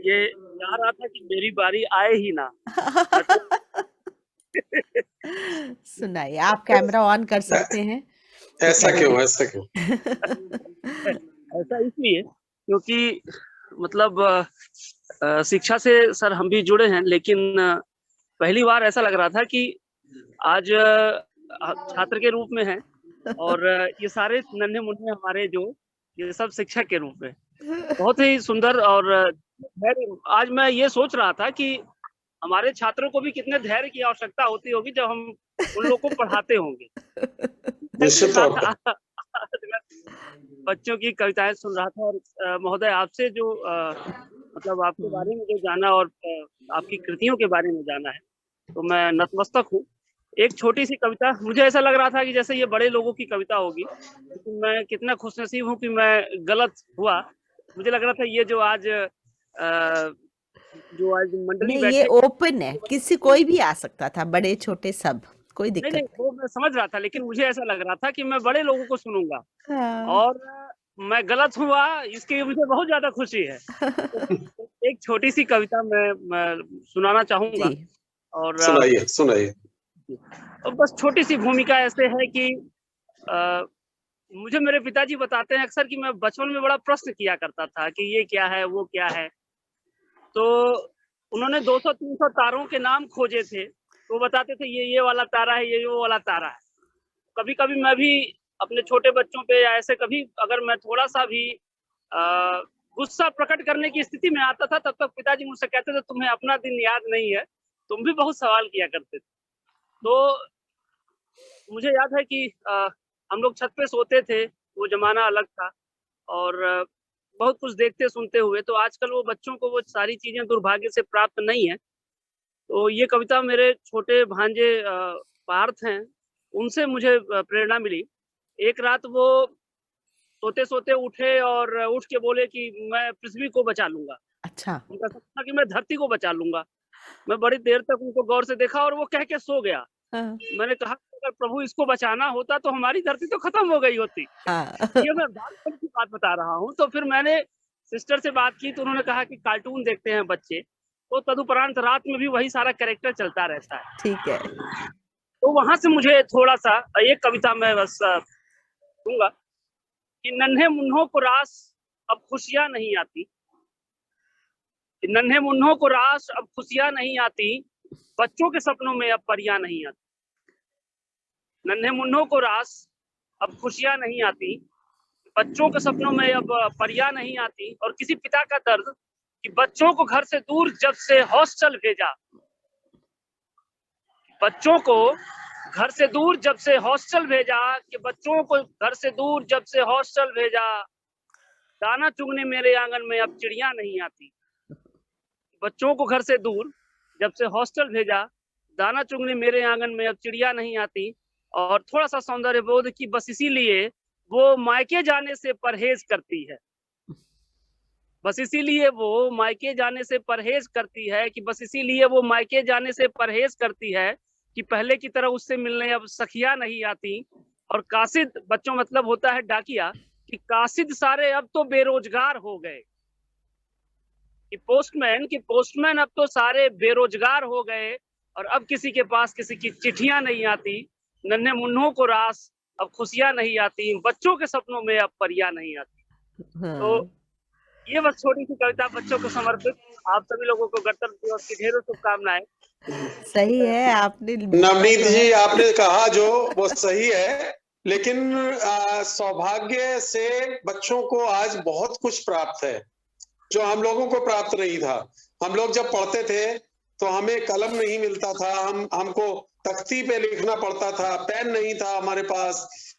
ये चाह रहा था कि मेरी बारी आए ही ना। मैं तो सुनाइए, आप कैमरा ऑन कर सकते हैं तो ऐसा करिए। क्यों, ऐसा क्यों? ऐसा इसलिए क्योंकि मतलब शिक्षा से सर हम भी जुड़े हैं, लेकिन पहली बार ऐसा लग रहा था कि आज छात्र के रूप में हैं और ये सारे नन्हे मुन्ने हमारे जो ये सब शिक्षक के रूप में बहुत ही सुंदर। और आज मैं ये सोच रहा था कि हमारे छात्रों को भी कितने धैर्य की आवश्यकता होती होगी जब हम उन लोगों को पढ़ाते होंगे। निश्चित तौर पर। बच्चों की कविताएं सुन रहा था और महोदय आपसे जो मतलब आपके बारे में जो जाना और आपकी कृतियों के बारे में जाना है तो मैं नतमस्तक हूँ। एक छोटी सी कविता, मुझे ऐसा लग रहा था कि जैसे ये बड़े लोगों की कविता होगी, लेकिन मैं कितना खुशनसीब हूँ कि मैं गलत हुआ। मुझे लग रहा था ये जो आज मंडली नहीं, ये बैठे, ओपन है, किसी कोई भी आ सकता था, बड़े छोटे सब, कोई नहीं दिक्कत नहीं वो मैं समझ रहा था, लेकिन मुझे ऐसा लग रहा था कि मैं बड़े लोगों को सुनूंगा हाँ। और मैं गलत हुआ, इसकी मुझे बहुत ज्यादा खुशी है। तो एक छोटी सी कविता मैं सुनाना चाहूंगा। जी, और सुनाइए, सुनाइए। और बस छोटी सी भूमिका ऐसे है कि मुझे मेरे पिताजी बताते हैं अक्सर कि मैं बचपन में बड़ा प्रश्न किया करता था कि ये क्या है, वो क्या है। तो उन्होंने 200-300 तारों के नाम खोजे थे, वो बताते थे ये वाला तारा है, ये वो वाला तारा है। कभी कभी मैं भी अपने छोटे बच्चों पे या ऐसे कभी अगर मैं थोड़ा सा भी गुस्सा प्रकट करने की स्थिति में आता था, तब तक पिताजी मुझसे कहते थे तुम्हें अपना दिन याद नहीं है, तुम भी बहुत सवाल किया करते थे। तो मुझे याद है कि हम लोग छत पे सोते थे, वो जमाना अलग था और बहुत कुछ देखते सुनते हुए। तो आजकल वो बच्चों को वो सारी चीजें दुर्भाग्य से प्राप्त नहीं है। तो ये कविता मेरे छोटे भांजे पार्थ हैं, उनसे मुझे प्रेरणा मिली। एक रात वो सोते सोते उठे और उठ के बोले कि मैं पृथ्वी को बचा लूंगा। अच्छा। उनका सपना कि मैं धरती को बचा लूंगा। मैं बड़ी देर तक उनको गौर से देखा और वो कह के सो गया। हाँ। मैंने कहा अगर प्रभु इसको बचाना होता तो हमारी धरती तो खत्म हो गई होती। हाँ। ये मैं बालपन की बात बता रहा हूँ। तो फिर मैंने सिस्टर से बात की तो उन्होंने कहा कि कार्टून देखते हैं बच्चे, तो तदुपरांत रात में भी वही सारा कैरेक्टर चलता रहता है। ठीक है। तो वहां से मुझे थोड़ा सा एक कविता मैं बस दूंगा कि नन्हे मुन्नों को रास अब खुशियां नहीं आती, नन्हे मुन्नों को रास अब खुशियां नहीं आती, बच्चों के सपनों में अब परियां नहीं आती। नन्हे मुन्नों को रास अब खुशियां नहीं आती, बच्चों के सपनों में अब परियां नहीं आती। और किसी पिता का दर्द कि बच्चों को घर से दूर जब से हॉस्टल भेजा, बच्चों को घर से दूर जब से हॉस्टल भेजा, कि बच्चों को घर से दूर जब से हॉस्टल भेजा, दाना चुगने मेरे आंगन में अब चिड़िया नहीं आती। बच्चों को घर से दूर जब से हॉस्टल भेजा, दाना चुगने मेरे आंगन में अब चिड़िया नहीं आती। और थोड़ा सा सौंदर्य बोध की बस इसीलिए वो मायके जाने से परहेज करती है, बस इसीलिए वो मायके जाने से परहेज करती है, कि बस इसीलिए वो मायके जाने से परहेज करती है कि पहले की तरह उससे मिलने अब सखियां नहीं आती। और कासिद, बच्चों मतलब होता है डाकिया, कि कासिद सारे अब तो बेरोजगार हो गए, कि पोस्टमैन अब तो सारे बेरोजगार हो गए और अब किसी के पास किसी की चिट्ठियां नहीं आती। नन्हे मुन्नों को रास अब खुशियां नहीं आती, बच्चों के सपनों में अब परियां नहीं आती। हाँ। तो ये बस छोटी सी कविता बच्चों को समर्पित। आप सभी लोगों को गणतंत्र दिवस की ढेरों शुभकामनाएं। सही है, आपने नवनीत जी आपने कहा जो वो सही है, लेकिन सौभाग्य से बच्चों को आज बहुत कुछ प्राप्त है जो हम लोगों को प्राप्त नहीं था। हम लोग जब पढ़ते थे तो हमें कलम नहीं मिलता था, हमको तख्ती पे लिखना पड़ता था, पेन नहीं था हमारे पास,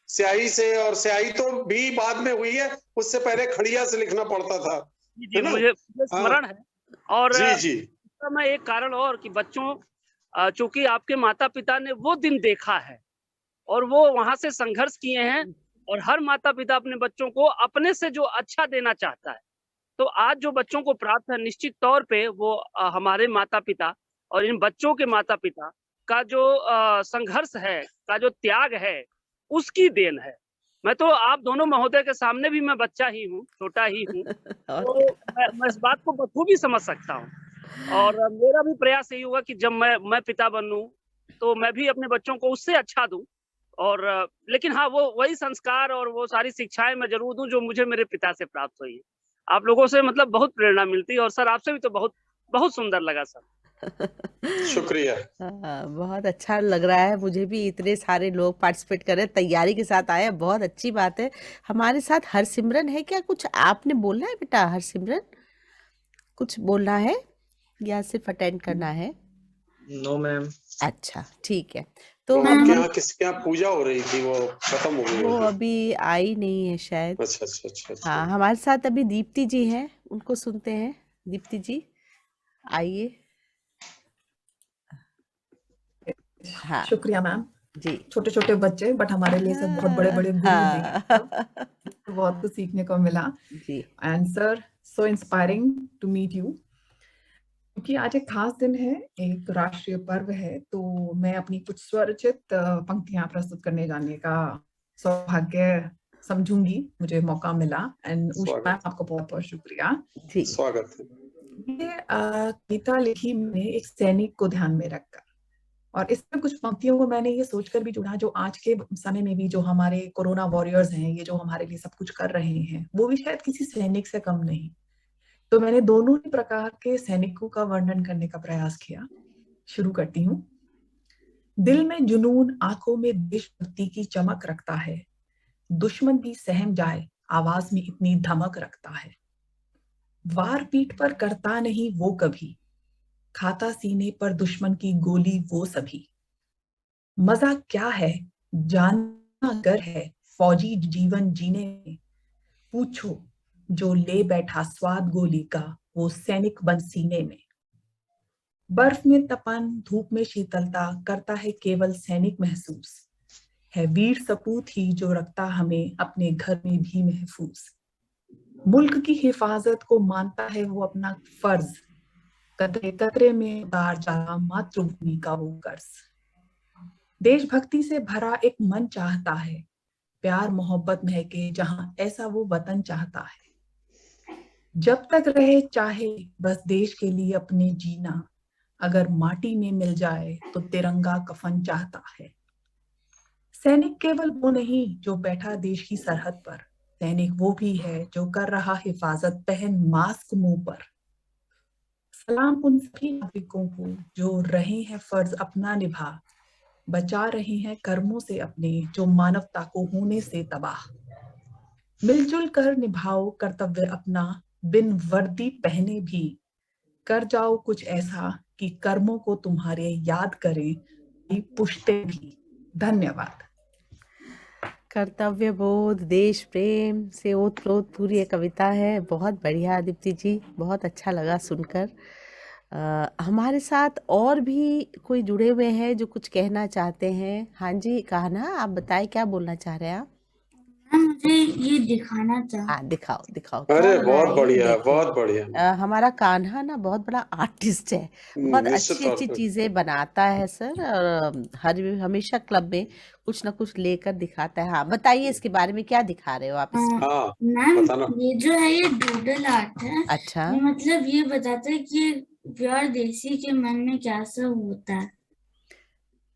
स्याही से, और स्याही तो भी बाद में हुई है, उससे पहले खड़िया से लिखना पड़ता था। जी है ना? मुझे हाँ स्मरण है। और जी जी इसका मैं एक कारण और कि बच्चों चूंकि आपके माता पिता ने वो दिन देखा है और वो वहां से संघर्ष किए हैं, और हर माता पिता अपने बच्चों को अपने से जो अच्छा देना चाहता है, तो आज जो बच्चों को प्राप्त है निश्चित तौर पे वो हमारे माता पिता और इन बच्चों के माता पिता का जो संघर्ष है, का जो त्याग है, उसकी देन है। मैं तो आप दोनों महोदय के सामने भी मैं बच्चा ही हूँ, छोटा ही हूँ, और तो क्या। मैं इस बात को बखूबी समझ सकता हूँ। और मेरा भी प्रयास यही होगा कि जब मैं पिता बनूं तो मैं भी अपने बच्चों को उससे अच्छा दूं। और लेकिन हाँ, वो वही संस्कार और वो सारी शिक्षाएं मैं जरूर दूं जो मुझे मेरे पिता से प्राप्त हुई है। आप लोगों से मतलब बहुत प्रेरणा मिलती है, और सर आपसे भी तो बहुत बहुत सुंदर लगा सर। शुक्रिया। बहुत अच्छा लग रहा है मुझे भी, इतने सारे लोग पार्टिसिपेट कर रहे हैं, तैयारी के साथ आए हैं, बहुत अच्छी बात है। हमारे साथ हरसिमरन है क्या? कुछ आपने बोलना है बेटा? हरसिमरन कुछ बोलना है या सिर्फ अटेंड करना है? No ma'am. अच्छा ठीक है, तो वो हम आपके यहाँ किसके यहाँ पूजा हो रही थी, वो खत्म हो गई वो होगी। अभी आई नहीं है शायद। अच्छा अच्छा अच्छा अच्छा। हाँ, हमारे साथ अभी दीप्ति जी हैं, उनको सुनते हैं। दीप्ति जी आइए। हाँ शुक्रिया मैम। जी। छोटे छोटे बच्चे बट हमारे लिए सब बहुत बड़े बड़े गुरु हैं सब। तो बहुत कुछ सीखने को मिला। जी। And sir, so inspiring to meet you. क्योंकि आज एक खास दिन है, एक राष्ट्रीय पर्व है, तो मैं अपनी कुछ स्वरचित पंक्तियां प्रस्तुत करने जाने का सौभाग्य समझूंगी, मुझे मौका मिला। एंड उषा मैम, आपको बहुत बहुत शुक्रिया। जी स्वागत है। ये कविता लिखी मैंने एक सैनिक को ध्यान में रखकर, और इसमें कुछ पंक्तियों को मैंने ये सोचकर भी जुड़ा जो आज के समय में भी जो हमारे कोरोना वॉरियर्स हैं, ये जो हमारे लिए सब कुछ कर रहे हैं, वो भी शायद किसी सैनिक से कम नहीं। तो मैंने दोनों ही प्रकार के सैनिकों का वर्णन करने का प्रयास किया। शुरू करती हूँ। दिल में जुनून, आंखों में देशभक्ति की चमक रखता है, दुश्मन भी सहम जाए आवाज में इतनी धमक रखता है। वार पीठ पर करता नहीं वो कभी, खाता सीने पर दुश्मन की गोली वो सभी। मजा क्या है जानना गर है फौजी जीवन जीने में, पूछो जो ले बैठा स्वाद गोली का वो सैनिक बन सीने में। बर्फ में तपन, धूप में शीतलता करता है केवल सैनिक महसूस, है वीर सपूत ही जो रखता हमें अपने घर में भी महफूज। मुल्क की हिफाजत को मानता है वो अपना फर्ज, कतरे कतरे में उतार जाता मातृभूमि का वो कर्ज। देशभक्ति से भरा एक मन चाहता है, प्यार मोहब्बत महके जहां ऐसा वो वतन चाहता है। जब तक रहे चाहे बस देश के लिए अपने जीना, अगर माटी में मिल जाए तो तिरंगा कफन चाहता है। सैनिक केवल वो नहीं जो बैठा देश की सरहद पर, सैनिक वो भी है जो कर रहा हिफाजत पहन मास्क मुंह पर। सलाम उन सभी नागरिकों को जो रहे हैं फर्ज अपना निभा, बचा रहे हैं कर्मों से अपने जो मानवता को होने से तबाह। मिलजुल कर निभाओ कर्तव्य अपना, बिन वर्दी पहने भी, कर जाओ कुछ ऐसा कि कर्मों को तुम्हारे याद करें पुश्ते भी। धन्यवाद। कर्तव्य बोध, देश प्रेम से ओतप्रोत पूरी ये कविता है। बहुत बढ़िया दीप्ति जी, बहुत अच्छा लगा सुनकर। हमारे साथ और भी कोई जुड़े हुए हैं जो कुछ कहना चाहते हैं। हाँ जी कान्हा, आप बताएं क्या बोलना चाह रहे हैं आप? मुझे ये दिखाना चाह। हाँ दिखाओ दिखाओ, क्या अरे बनाया बहुत ये बढ़िया, देखिए। बहुत बढ़िया। हमारा कान्हा ना बहुत बड़ा आर्टिस्ट है, बहुत निश्चित अच्छी तौर अच्छी पे। चीजें बनाता है सर, और हर हमेशा क्लब में कुछ ना कुछ लेकर दिखाता है। हाँ बताइए इसके बारे में, क्या दिखा रहे हो आप इसमें? हाँ मैम, बताना। ये जो है ये डूडल आर्ट है। अच्छा, ये मतलब ये बताता है कि प्योर देसी के मन में क्या सब होता है।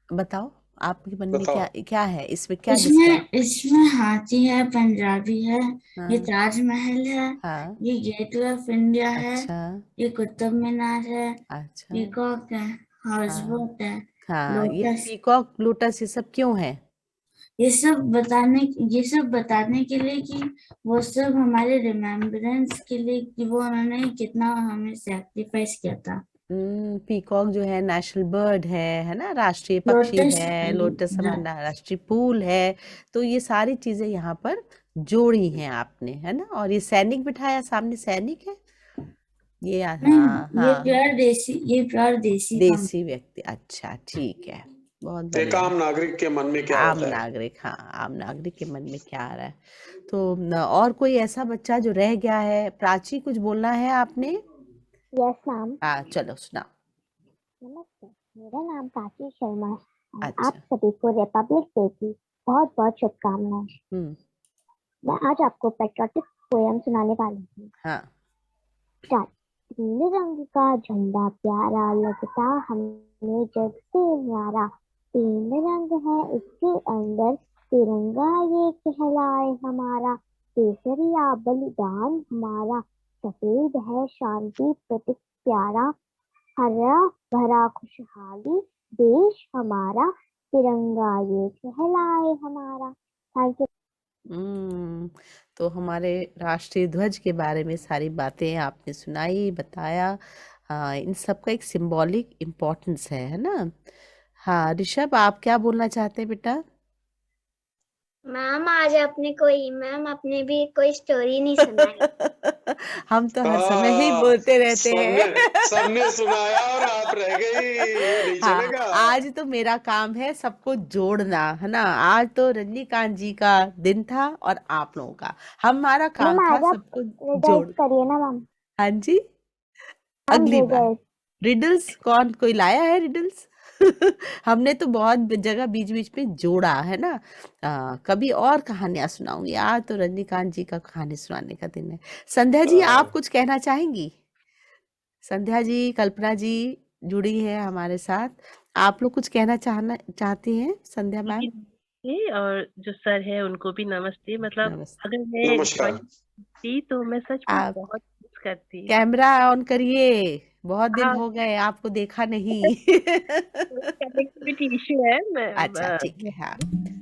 बताओ आपके मन में बताओ। क्या क्या है इसमें, क्या डिस्क्राइब? इसमें हाथी है, पंजाबी है, ये हाँ ताजमहल है, हाँ, ये गेटवे ऑफ इंडिया है, अच्छा ये कुतुब मीनार है, अच्छा, पीकॉक है, हाउस हाँ बोट है, हाँ, ये लोटस। पीकॉक लोटस ये सब क्यों है? ये सब बताने के लिए कि वो सब हमारे रिमेम्बरेंस के लिए कि वो उन्होंने कितना हमें सैक्रिफाइस किया था। पीकॉक जो है नेशनल बर्ड है ना, राष्ट्रीय पक्षी लोटस है। लोटस हमारा राष्ट्रीय फूल है। तो ये सारी चीजें यहाँ पर जोड़ी हैं आपने, है ना। और ये सैनिक बिठाया सामने, सैनिक है। ये हाँ नहीं, हाँ ये प्योर देसी काम। देसी व्यक्ति, अच्छा ठीक है, बहुत एक बढ़िया। आम नागरिक के मन में क्या आम होता है? नागरिक, हाँ आम नागरिक के मन में क्या आ रहा है। तो और कोई ऐसा बच्चा जो रह गया है? प्राची, कुछ बोलना है आपने? Yes ma'am. हाँ चलो सुनाओ। नमस्ते, मेरा नाम प्राची शर्मा है और अच्छा। आप सभी को रिपब्लिक डे की बहुत बहुत शुभकामनाएं। मैं आज आपको पैट्रियोटिक पोयम सुनाने वाली हूँ। हाँ। स्टार्ट। तीन रंग का झंडा प्यारा लगता हमें जग से न्यारा, तीन रंग है इसके अंदर, तिरंगा ये कहलाए हमारा, केसरिया बलिदान हमारा, सफेद है शांति प्रतीक प्यारा, हरा भरा खुशहाली देश हमारा, तिरंगा ये कहलाए हमारा। Thank you. तो हमारे राष्ट्रीय ध्वज के बारे में सारी बातें आपने सुनाई, बताया। हाँ, इन सब का एक सिंबॉलिक इम्पोर्टेंस है ना। हाँ ऋषभ, आप क्या बोलना चाहते हैं बेटा? मैम आपने भी कोई स्टोरी नहीं सुनाई। हम तो हर समय ही बोलते रहते हैं। सबने सुनाया और आप रह गई, ये नहीं हाँ, चलेगा। आज तो मेरा काम है सबको जोड़ना, है ना। आज तो रजनीकांत जी का दिन था और आप लोगों का, हमारा काम मैम था आज आप सबको रिडल्स जोड़। करिए ना मैम। हाँ जी, अगली बार रिडल्स कौन कोई लाया है रिडल्स? हमने तो बहुत जगह बीच बीच में जोड़ा है ना। कभी और कहानियां सुनाऊंगी, आज तो रजनीकांत जी का कहानी सुनाने का दिन है। संध्या जी, आप कुछ कहना चाहेंगी? संध्या जी, कल्पना जी जुड़ी है हमारे साथ, आप लोग कुछ कहना चाहती हैं? संध्या मैम। और जो सर है उनको भी नमस्ते। मतलब नमस्ते। अगर मैं नमस्कार। join थी तो मैं सच में आप बहुत मिस करती। कैमरा ऑन करिए, बहुत दिन हाँ, हो गए आपको देखा नहीं। कनेक्टिविटी इशू है। मैं अच्छा ठीक है, हाँ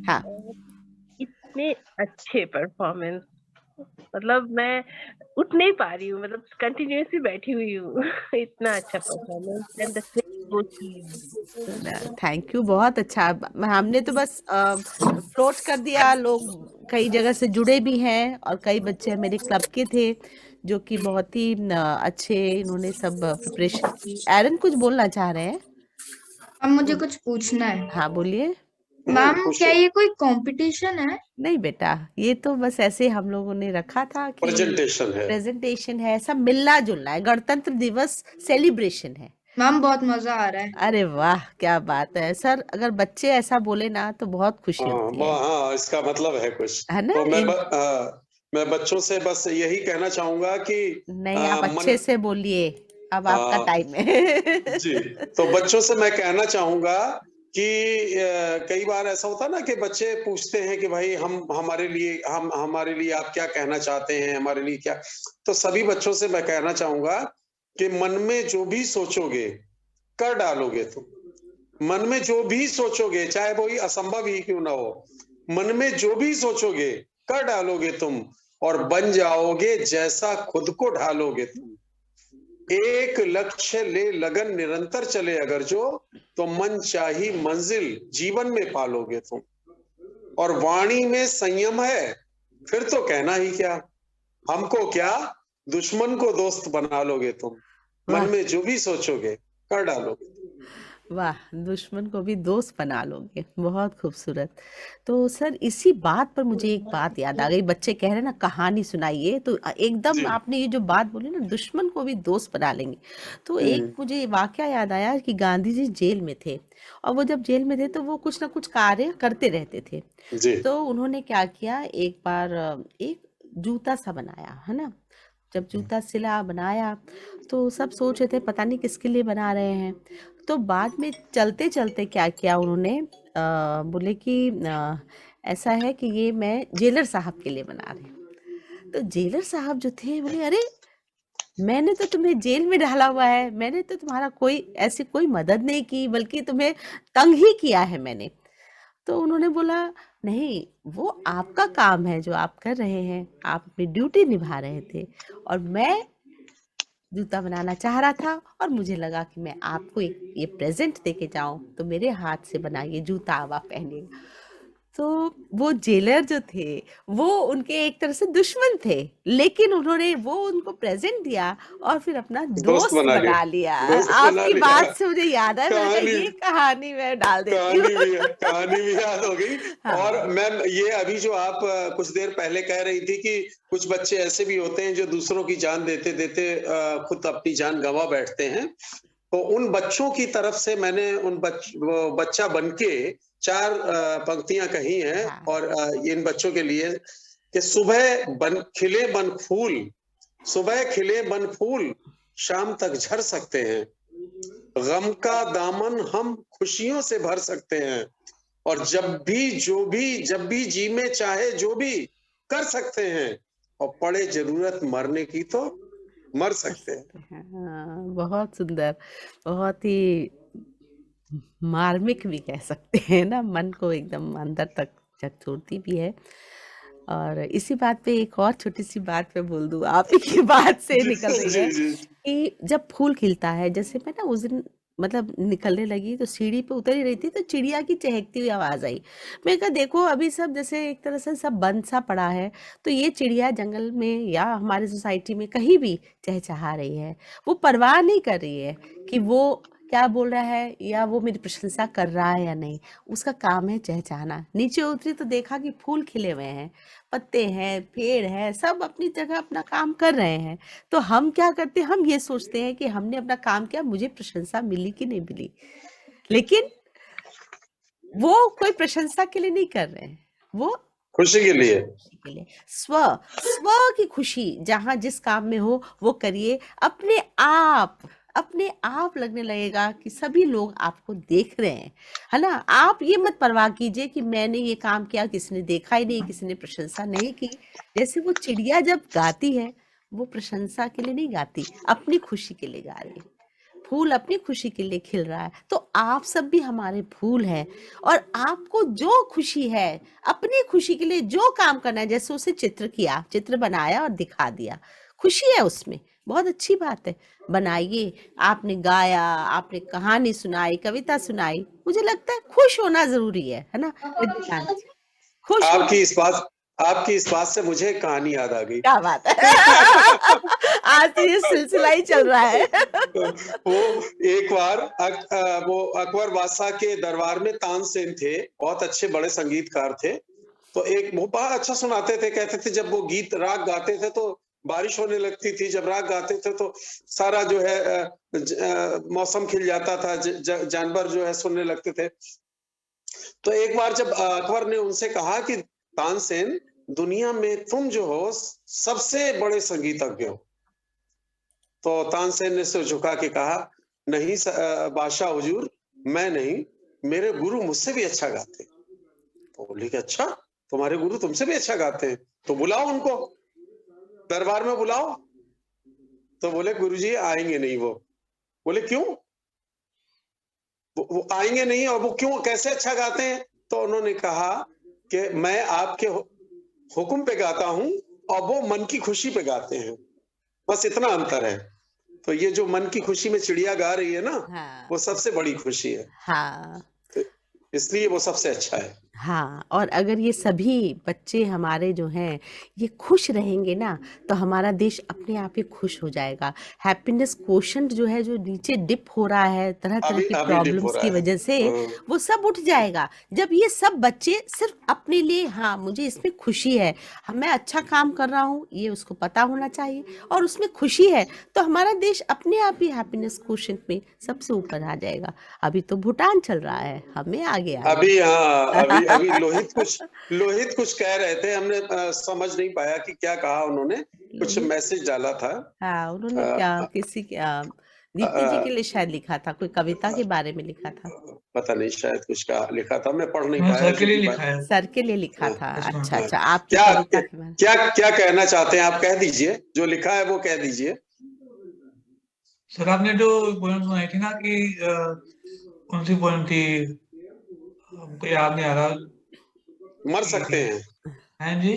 हाँ। इतने अच्छे परफॉर्मेंस, मतलब मैं उठ नहीं पा रही हूँ, मतलब कंटिन्यूअसली बैठी हुई हूँ। इतना अच्छा performance and the thank you, बहुत अच्छा। हमने तो बस फ्लोट कर दिया, लोग कई जगह से जुड़े भी हैं और कई बच्चे मेरे क्लब के थे जो कि बहुत ही अच्छे इन्होंने सब प्रिपरेशन की। एरन कुछ बोलना चाह रहे हैं? अब मुझे कुछ पूछना है। हाँ बोलिए। मैम क्या ये कोई कंपटीशन है? नहीं बेटा, ये तो बस ऐसे हम लोगों ने रखा था कि प्रेजेंटेशन है, सब मिलना जुलना है, गणतंत्र दिवस सेलिब्रेशन है। मैम बहुत मजा आ रहा है। अरे वाह, क्या बात है सर, अगर बच्चे ऐसा बोले ना तो बहुत खुशी होती है। हाँ, इसका मतलब है कुछ, है ना। तो मैं बच्चों से बस यही कहना चाहूंगा कि नहीं, आप अच्छे से बोलिए, अब आपका टाइम है। जी, तो बच्चों से मैं कहना चाहूंगा कि कई बार ऐसा होता है ना कि बच्चे पूछते हैं कि भाई हमारे लिए आप क्या कहना चाहते हैं, हमारे लिए क्या। तो सभी बच्चों से मैं कहना चाहूंगा कि मन में जो भी सोचोगे कर डालोगे तुम। मन में जो भी सोचोगे, चाहे वो ही असंभव ही क्यों ना हो, मन में जो भी सोचोगे कर डालोगे तुम, और बन जाओगे जैसा खुद को ढालोगे तुम। एक लक्ष्य ले लगन निरंतर चले अगर जो, तो मन चाही मंजिल जीवन में पालोगे तुम। और वाणी में संयम है, फिर तो कहना ही क्या, हमको क्या दुश्मन को दोस्त बना लोगे तुम। मन में जो भी सोचोगे कर डालोगे। वाह, दुश्मन को भी दोस्त बना लोगे, बहुत खूबसूरत। तो सर इसी बात पर मुझे एक बात याद आ गई, बच्चे कह रहे हैं ना कहानी सुनाइए, तो एकदम आपने ये जो बात बोली ना, दुश्मन को भी दोस्त बना लेंगे, तो एक मुझे वाकया याद आया कि गांधी जी जेल में थे, और वो जब जेल में थे तो वो कुछ ना कुछ कार्य करते रहते थे। तो उन्होंने क्या किया, एक बार एक जूता सा बनाया, है ना। जब जूता सिला बनाया तो सब सोच रहे थे पता नहीं किसके लिए बना रहे हैं। तो बाद में चलते चलते क्या किया उन्होंने, बोले कि ऐसा है कि ये मैं जेलर साहब के लिए बना रहे हैं। तो जेलर साहब जो थे बोले, अरे मैंने तो तुम्हें जेल में डाला हुआ है, मैंने तो तुम्हारा ऐसी कोई मदद नहीं की, बल्कि तुम्हें तंग ही किया है मैंने। तो उन्होंने बोला, नहीं, वो आपका काम है जो आप कर रहे हैं, आप अपनी ड्यूटी निभा रहे थे, और मैं जूता बनाना चाह रहा था और मुझे लगा कि मैं आपको ये प्रेजेंट देके जाऊं, तो मेरे हाथ से बना ये जूता अब आप पहनिएगा। तो वो जेलर जो थे वो उनके एक तरह से दुश्मन थे, लेकिन उन्होंने वो उनको प्रेजेंट दिया और फिर अपना दोस्त बना लिया। आपकी बात से मुझे याद है, मैंने कहा ये कहानी मैं डाल देती हूँ। कहानी भी याद हो गई। हाँ। और मैम ये अभी जो आप कुछ देर पहले कह रही थी कि कुछ बच्चे ऐसे भी होते हैं जो दूसरों की जान देते देते खुद अपनी जान गंवा बैठते हैं, तो उन बच्चों की तरफ से मैंने उन बच्चा बनके 4 पंक्तियां कही हैं। हाँ। और इन बच्चों के लिए कि सुबह खिले बन फूल, सुबह खिले बन फूल शाम तक झड़ सकते हैं, गम का दामन हम खुशियों से भर सकते हैं, और जब भी जी में चाहे जो भी कर सकते हैं, और पड़े जरूरत मरने की तो मर सकते हैं। हाँ, बहुत सुंदर, बहुत ही मार्मिक भी कह सकते हैं ना, मन को एकदम अंदर तक झकझोरती भी है। और इसी बात पे एक और छोटी सी बात मैं बोल दूं, आप ही की बात से निकल रही है कि जब फूल खिलता है, जैसे मैं ना उस दिन मतलब निकलने लगी तो सीढ़ी पे उतर ही रही थी तो चिड़िया की चहकती हुई आवाज आई। मैं कहा देखो अभी सब जैसे एक तरह से सब बंद सा पड़ा है, तो ये चिड़िया जंगल में या हमारे सोसाइटी में कहीं भी चहचहा रही है, वो परवाह नहीं कर रही है कि वो क्या बोल रहा है या वो मेरी प्रशंसा कर रहा है या नहीं, उसका काम है चहचहाना। नीचे उतरी तो देखा कि फूल खिले हुए हैं, पत्ते हैं, पेड़ है, सब अपनी जगह अपना काम कर रहे हैं। तो हम क्या करते हैं, हम ये सोचते हैं कि हमने अपना काम किया, मुझे प्रशंसा मिली कि नहीं मिली, लेकिन वो कोई प्रशंसा के लिए नहीं कर रहे हैं, वो खुशी के लिए स्व की खुशी जहां जिस काम में हो वो करिए। अपने आप लगने लगेगा कि सभी लोग आपको देख रहे हैं, है ना। आप ये मत परवाह कीजिए कि मैंने ये काम किया, किसी ने देखा ही नहीं, किसी ने प्रशंसा नहीं की। जैसे वो चिड़िया जब गाती है, वो प्रशंसा के लिए नहीं गाती, अपनी खुशी के लिए गा रही है। फूल अपनी खुशी के लिए खिल रहा है, तो आप सब भी हमारे फूल हैं, और आपको जो खुशी है, अपनी खुशी के लिए जो काम करना है, जैसे उसे चित्र बनाया और दिखा दिया, खुशी है उसमें, बहुत अच्छी बात है, बनाइए। आपने गाया, आपने कहानी सुनाई, कविता सुनाई, मुझे लगता है खुश होना जरूरी है ना रजनीकांत जी? खुश आपकी इस बात से मुझे कहानी याद आ गई। क्या बात है। आज तो ये सिलसिला ही चल रहा है। वो एक बार वो अकबर बादशाह के दरबार में तानसेन थे, बहुत अच्छे बड़े संगीतकार थे, तो एक वो बहुत अच्छा सुनाते थे। कहते थे जब वो गीत राग गाते थे तो बारिश होने लगती थी, जब राग गाते थे तो सारा जो है मौसम खिल जाता था, जानवर जो है सुनने लगते थे। तो एक बार जब अकबर ने उनसे कहा कि तानसेन, दुनिया में तुम जो हो सबसे बड़े संगीतज्ञ हो, तो तानसेन ने सिर झुका के कहा, नहीं बादशाह हुजूर, मैं नहीं, मेरे गुरु मुझसे भी अच्छा गाते। तो बोले कि अच्छा, तुम्हारे गुरु तुमसे भी अच्छा गाते हैं, तो बुलाओ उनको, दरबार में बुलाओ। तो बोले गुरुजी आएंगे नहीं वो। बोले क्यों? वो आएंगे नहीं, और वो क्यों, कैसे अच्छा गाते हैं? तो उन्होंने कहा कि मैं आपके हुक्म पे गाता हूं और वो मन की खुशी पे गाते हैं, बस इतना अंतर है। तो ये जो मन की खुशी में चिड़िया गा रही है ना, हाँ। वो सबसे बड़ी खुशी है। हाँ, तो इसलिए वो सबसे अच्छा है। हाँ, और अगर ये सभी बच्चे हमारे जो हैं ये खुश रहेंगे ना, तो हमारा देश अपने आप ही खुश हो जाएगा। हैप्पीनेस क्वोशंट जो है, जो नीचे डिप हो रहा है तरह तरह की प्रॉब्लम्स की वजह से, वो सब उठ जाएगा जब ये सब बच्चे सिर्फ अपने लिए, हाँ मुझे इसमें खुशी है, मैं अच्छा काम कर रहा हूँ, ये उसको पता होना चाहिए, और उसमें खुशी है, तो हमारा देश अपने आप ही हैप्पीनेस क्वोशंट में सबसे ऊपर आ जाएगा। अभी तो भूटान चल रहा है, हमें आगे अभी अभी लोहित कुछ कह रहे थे, हमने समझ नहीं पाया कि क्या कहा उन्होंने, कुछ मैसेज डाला था। हाँ, उन्होंने क्या किसी दीप्ति जी के लिए शायद लिखा था, कोई कविता के बारे में लिखा था, पता नहीं, शायद कुछ का लिखा था, मैं पढ़ नहीं पाया। सर के लिए लिखा है। सर के लिए लिखा था। अच्छा अच्छा, आप क्या कहना चाहते हैं? आप कह दीजिए, जो लिखा है वो कह दीजिए। सर आपने जो पोएम सुनाई थी ना कि कौन सी पोएम थी, हमको याद नहीं आ रहा। मर सकते हैं। हैं जी,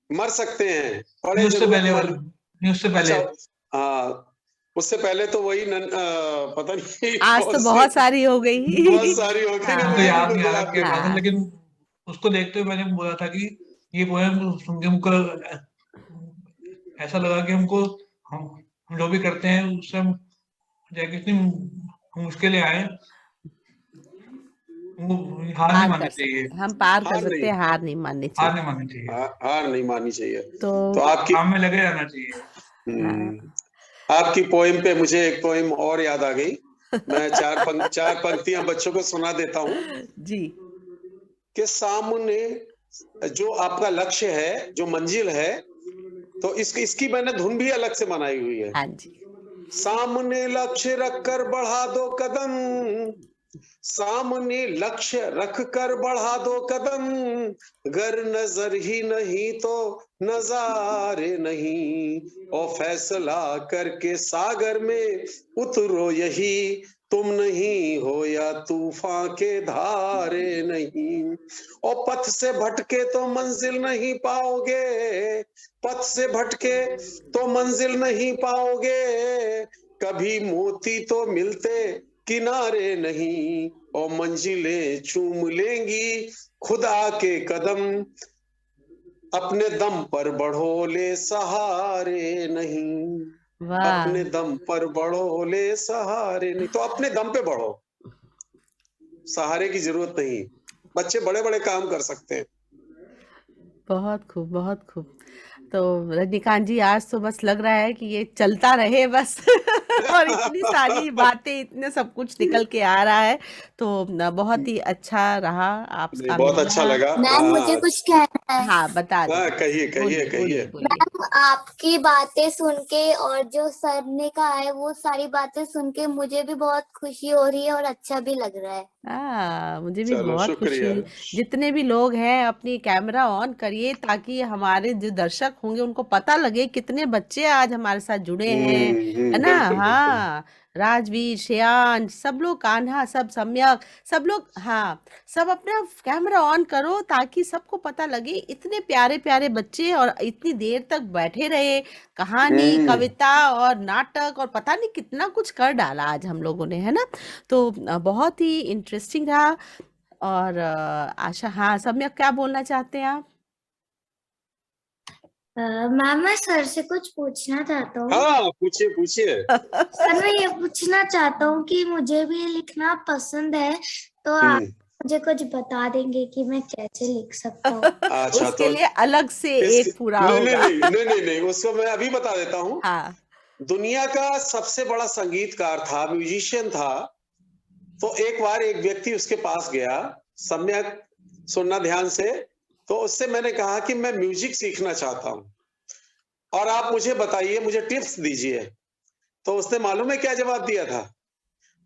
मर सकते हैं। उससे पहले हाँ, उससे पहले तो वही पता नहीं, आज तो बहुत सारी हो गई। बहुत सारी हो गई। तो याद नहीं आ रहा क्या था, लेकिन उसको देखते हुए मैंने बोला था कि ये पोएम सुन के हमको ऐसा लगा कि हमको हम जो भी करते हैं उससे हम चाहे कितनी मुश्किलें आए हार नहीं पार माननी कर चाहिए। सकते, हम पार कर हार सकते नहीं हैं, हार नहीं माननी हार चाहिए। नहीं माननी चाहिए। हार नहीं माननी चाहिए। तो तो आपकी काम में लगे रहना चाहिए। आपकी पोएम पे मुझे एक पोएम और याद आ गई। मैं चार पंक्तियां बच्चों को सुना देता हूँ जी। कि सामने जो आपका लक्ष्य है, जो मंजिल है, तो इसकी मैंने धुन भी अलग से बनाई हुई है। हाँ जी। सामने लक्ष्य रखकर बढ़ा दो कदम, सामने लक्ष्य रख कर बढ़ा दो कदम, गर नजर ही नहीं तो नजारे नहीं, और फैसला करके सागर में उतरो, यही तुम नहीं हो या तूफान के धारे नहीं। और पथ से भटके तो मंजिल नहीं पाओगे, पथ से भटके तो मंजिल नहीं पाओगे, कभी मोती तो मिलते किनारे नहीं, और मंजिलें चूम लेंगी खुदा के कदम, अपने दम पर बढ़ो ले सहारे नहीं, वाह, अपने दम पर बढ़ो ले सहारे नहीं। तो अपने दम पे बढ़ो, सहारे की जरूरत नहीं। बच्चे बड़े बड़े काम कर सकते हैं। बहुत खूब, बहुत खूब। तो रजनीकांत जी, आज तो बस लग रहा है कि ये चलता रहे बस और इतनी सारी बातें, इतने सब कुछ निकल के आ रहा है, तो बहुत ही अच्छा रहा आपका बहुत अच्छा मिलना। लगा। मैम मुझे कुछ कहना है। हाँ, बता दीजिए। कहिए कहिए बोलिए, बोलिए, कहिए। बोलिए। मैम आपकी बातें सुन के और जो सर ने कहा है वो सारी बातें सुन के मुझे भी बहुत खुशी हो रही है और अच्छा भी लग रहा है। मुझे भी चलो बहुत खुशी शुक्रिया। हुई। जितने भी लोग हैं अपनी कैमरा ऑन करिए, ताकि हमारे जो दर्शक होंगे उनको पता लगे कितने बच्चे आज हमारे साथ जुड़े हैं, है ना। बिल्कुल बिल्कुल। हाँ, राजवीर, श्रेयांश, सब लोग, कान्हा, सब सम्यक, सब लोग, हाँ, सब अपना कैमरा ऑन करो ताकि सबको पता लगे इतने प्यारे प्यारे बच्चे और इतनी देर तक बैठे रहे, कहानी, कविता और नाटक और पता नहीं कितना कुछ कर डाला आज हम लोगों ने, है ना। तो बहुत ही इंटरेस्टिंग रहा। और आशा, हाँ, सम्यक क्या बोलना चाहते हैं आप? मैम मैं सर से कुछ पूछना चाहता हूँ। हाँ, पूछिए पूछिए। सर मैं ये पूछना चाहता हूँ कि मुझे भी लिखना पसंद है, तो आप मुझे कुछ बता देंगे कि मैं कैसे लिख सकता हूँ? अच्छा, उसके तो लिए अलग से एक पूरा नहीं होगा। नहीं नहीं नहीं नहीं, उसको मैं अभी बता देता हूँ। हाँ, दुनिया का सबसे बड़ा संगीतकार था, म्यूजिशियन था। तो एक बार एक व्यक्ति उसके पास गया, सम्यक सुनना ध्यान से। तो उससे मैंने कहा कि मैं म्यूजिक सीखना चाहता हूँ और आप मुझे बताइए, मुझे टिप्स दीजिए। तो उसने मालूम है क्या जवाब दिया था?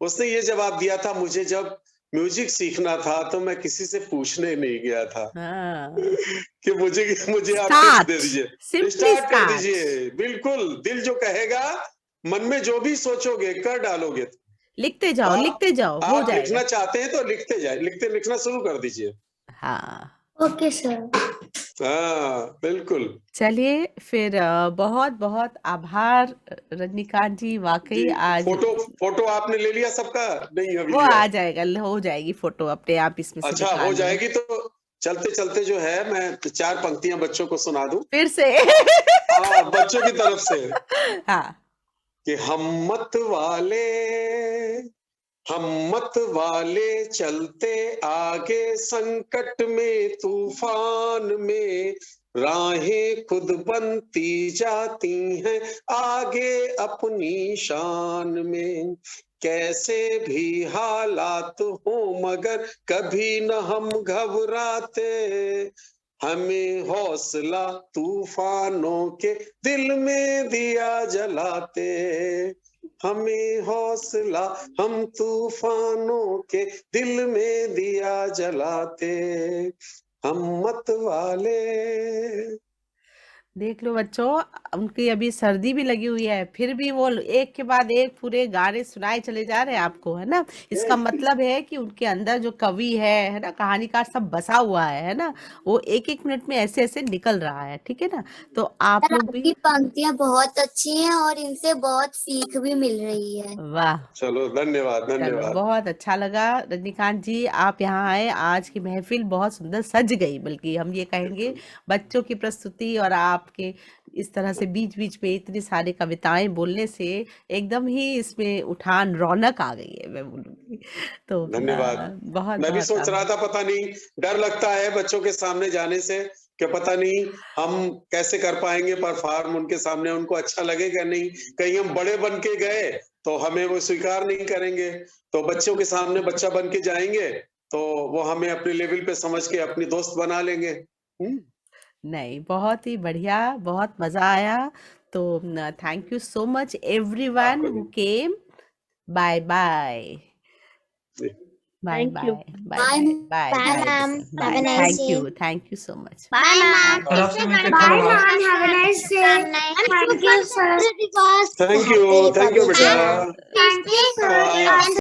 उसने ये जवाब दिया था, मुझे जब म्यूजिक सीखना था तो मैं किसी से पूछने नहीं गया था कि मुझे आप टिप्स दे दीजिए, स्टार्ट कर दीजिए। बिल्कुल, दिल जो कहेगा, मन में जो भी सोचोगे कर डालोगे। लिखते जाओ, लिखते जाओ, हो आप जाएगा। लिखना चाहते हैं तो लिखते जाए, लिखना शुरू कर दीजिए। हाँ, ओके सर। हाँ बिल्कुल। चलिए फिर, बहुत बहुत आभार रजनीकांत जी, वाकई आज फोटो आपने ले लिया सबका? नहीं, अभी वो लिया। आ जाएगा, हो जाएगी फोटो अपने आप इसमें से अच्छा, निकाल हो लेना। जाएगी। तो चलते चलते जो है मैं 4 पंक्तियां बच्चों को सुना दूं फिर से। हाँ, बच्चों की तरफ से। हाँ, कि हिम्मत वाले चलते आगे, संकट में तूफान में राहें खुद बनती जाती हैं आगे अपनी शान में। कैसे भी हालात हो मगर कभी न हम घबराते, हमें हौसला तूफानों के दिल में दिया जलाते, हमें हौसला हम तूफानों के दिल में दिया जलाते, हिम्मत वाले। देख लो बच्चों, उनकी अभी सर्दी भी लगी हुई है, फिर भी वो एक के बाद एक पूरे गाने सुनाए चले जा रहे हैं आपको, है ना। इसका मतलब है कि उनके अंदर जो कवि है ना, कहानीकार सब बसा हुआ है ना, वो एक एक मिनट में ऐसे ऐसे निकल रहा है, ठीक है ना। तो आप सर, लोग आपकी भी पंक्तियां बहुत अच्छी हैं और इनसे बहुत सीख भी मिल रही है। वाह, चलो धन्यवाद चलो धन्यवाद। बहुत अच्छा लगा रजनीकांत जी, आप यहाँ आए, आज की महफिल बहुत सुंदर सज गई, बल्कि हम ये कहेंगे बच्चों की प्रस्तुति और आपके इस तरह से बीच बीच में इतनी सारी कविताएं बोलने से एकदम ही इसमें उठान रौनक आ गई है, मैं बोलूंगी। तो धन्यवाद। बहुत मैं भी बहुत सोच रहा था, पता नहीं, डर लगता है बच्चों के सामने जाने से कि पता नहीं हम कैसे कर पाएंगे परफॉर्म उनके सामने, उनको अच्छा लगेगा नहीं, कहीं हम बड़े बन के गए तो हमें वो स्वीकार नहीं करेंगे। तो बच्चों के सामने बच्चा बन के जाएंगे तो वो हमें अपने लेवल पे समझ के अपनी दोस्त बना लेंगे। नहीं, बहुत ही बढ़िया, बहुत मजा आया। तो thank you so much everyone who came. Bye bye bye Thank you. Bye bye bye Bye, ma'am. Have a nice day. Thank you so much. Bye, ma'am. और आपसे मिलकर Bye, धन्यवाद। ma'am. Have a nice day. And thank you, sir. Thank you बेटा। Thank you, sir. Bye.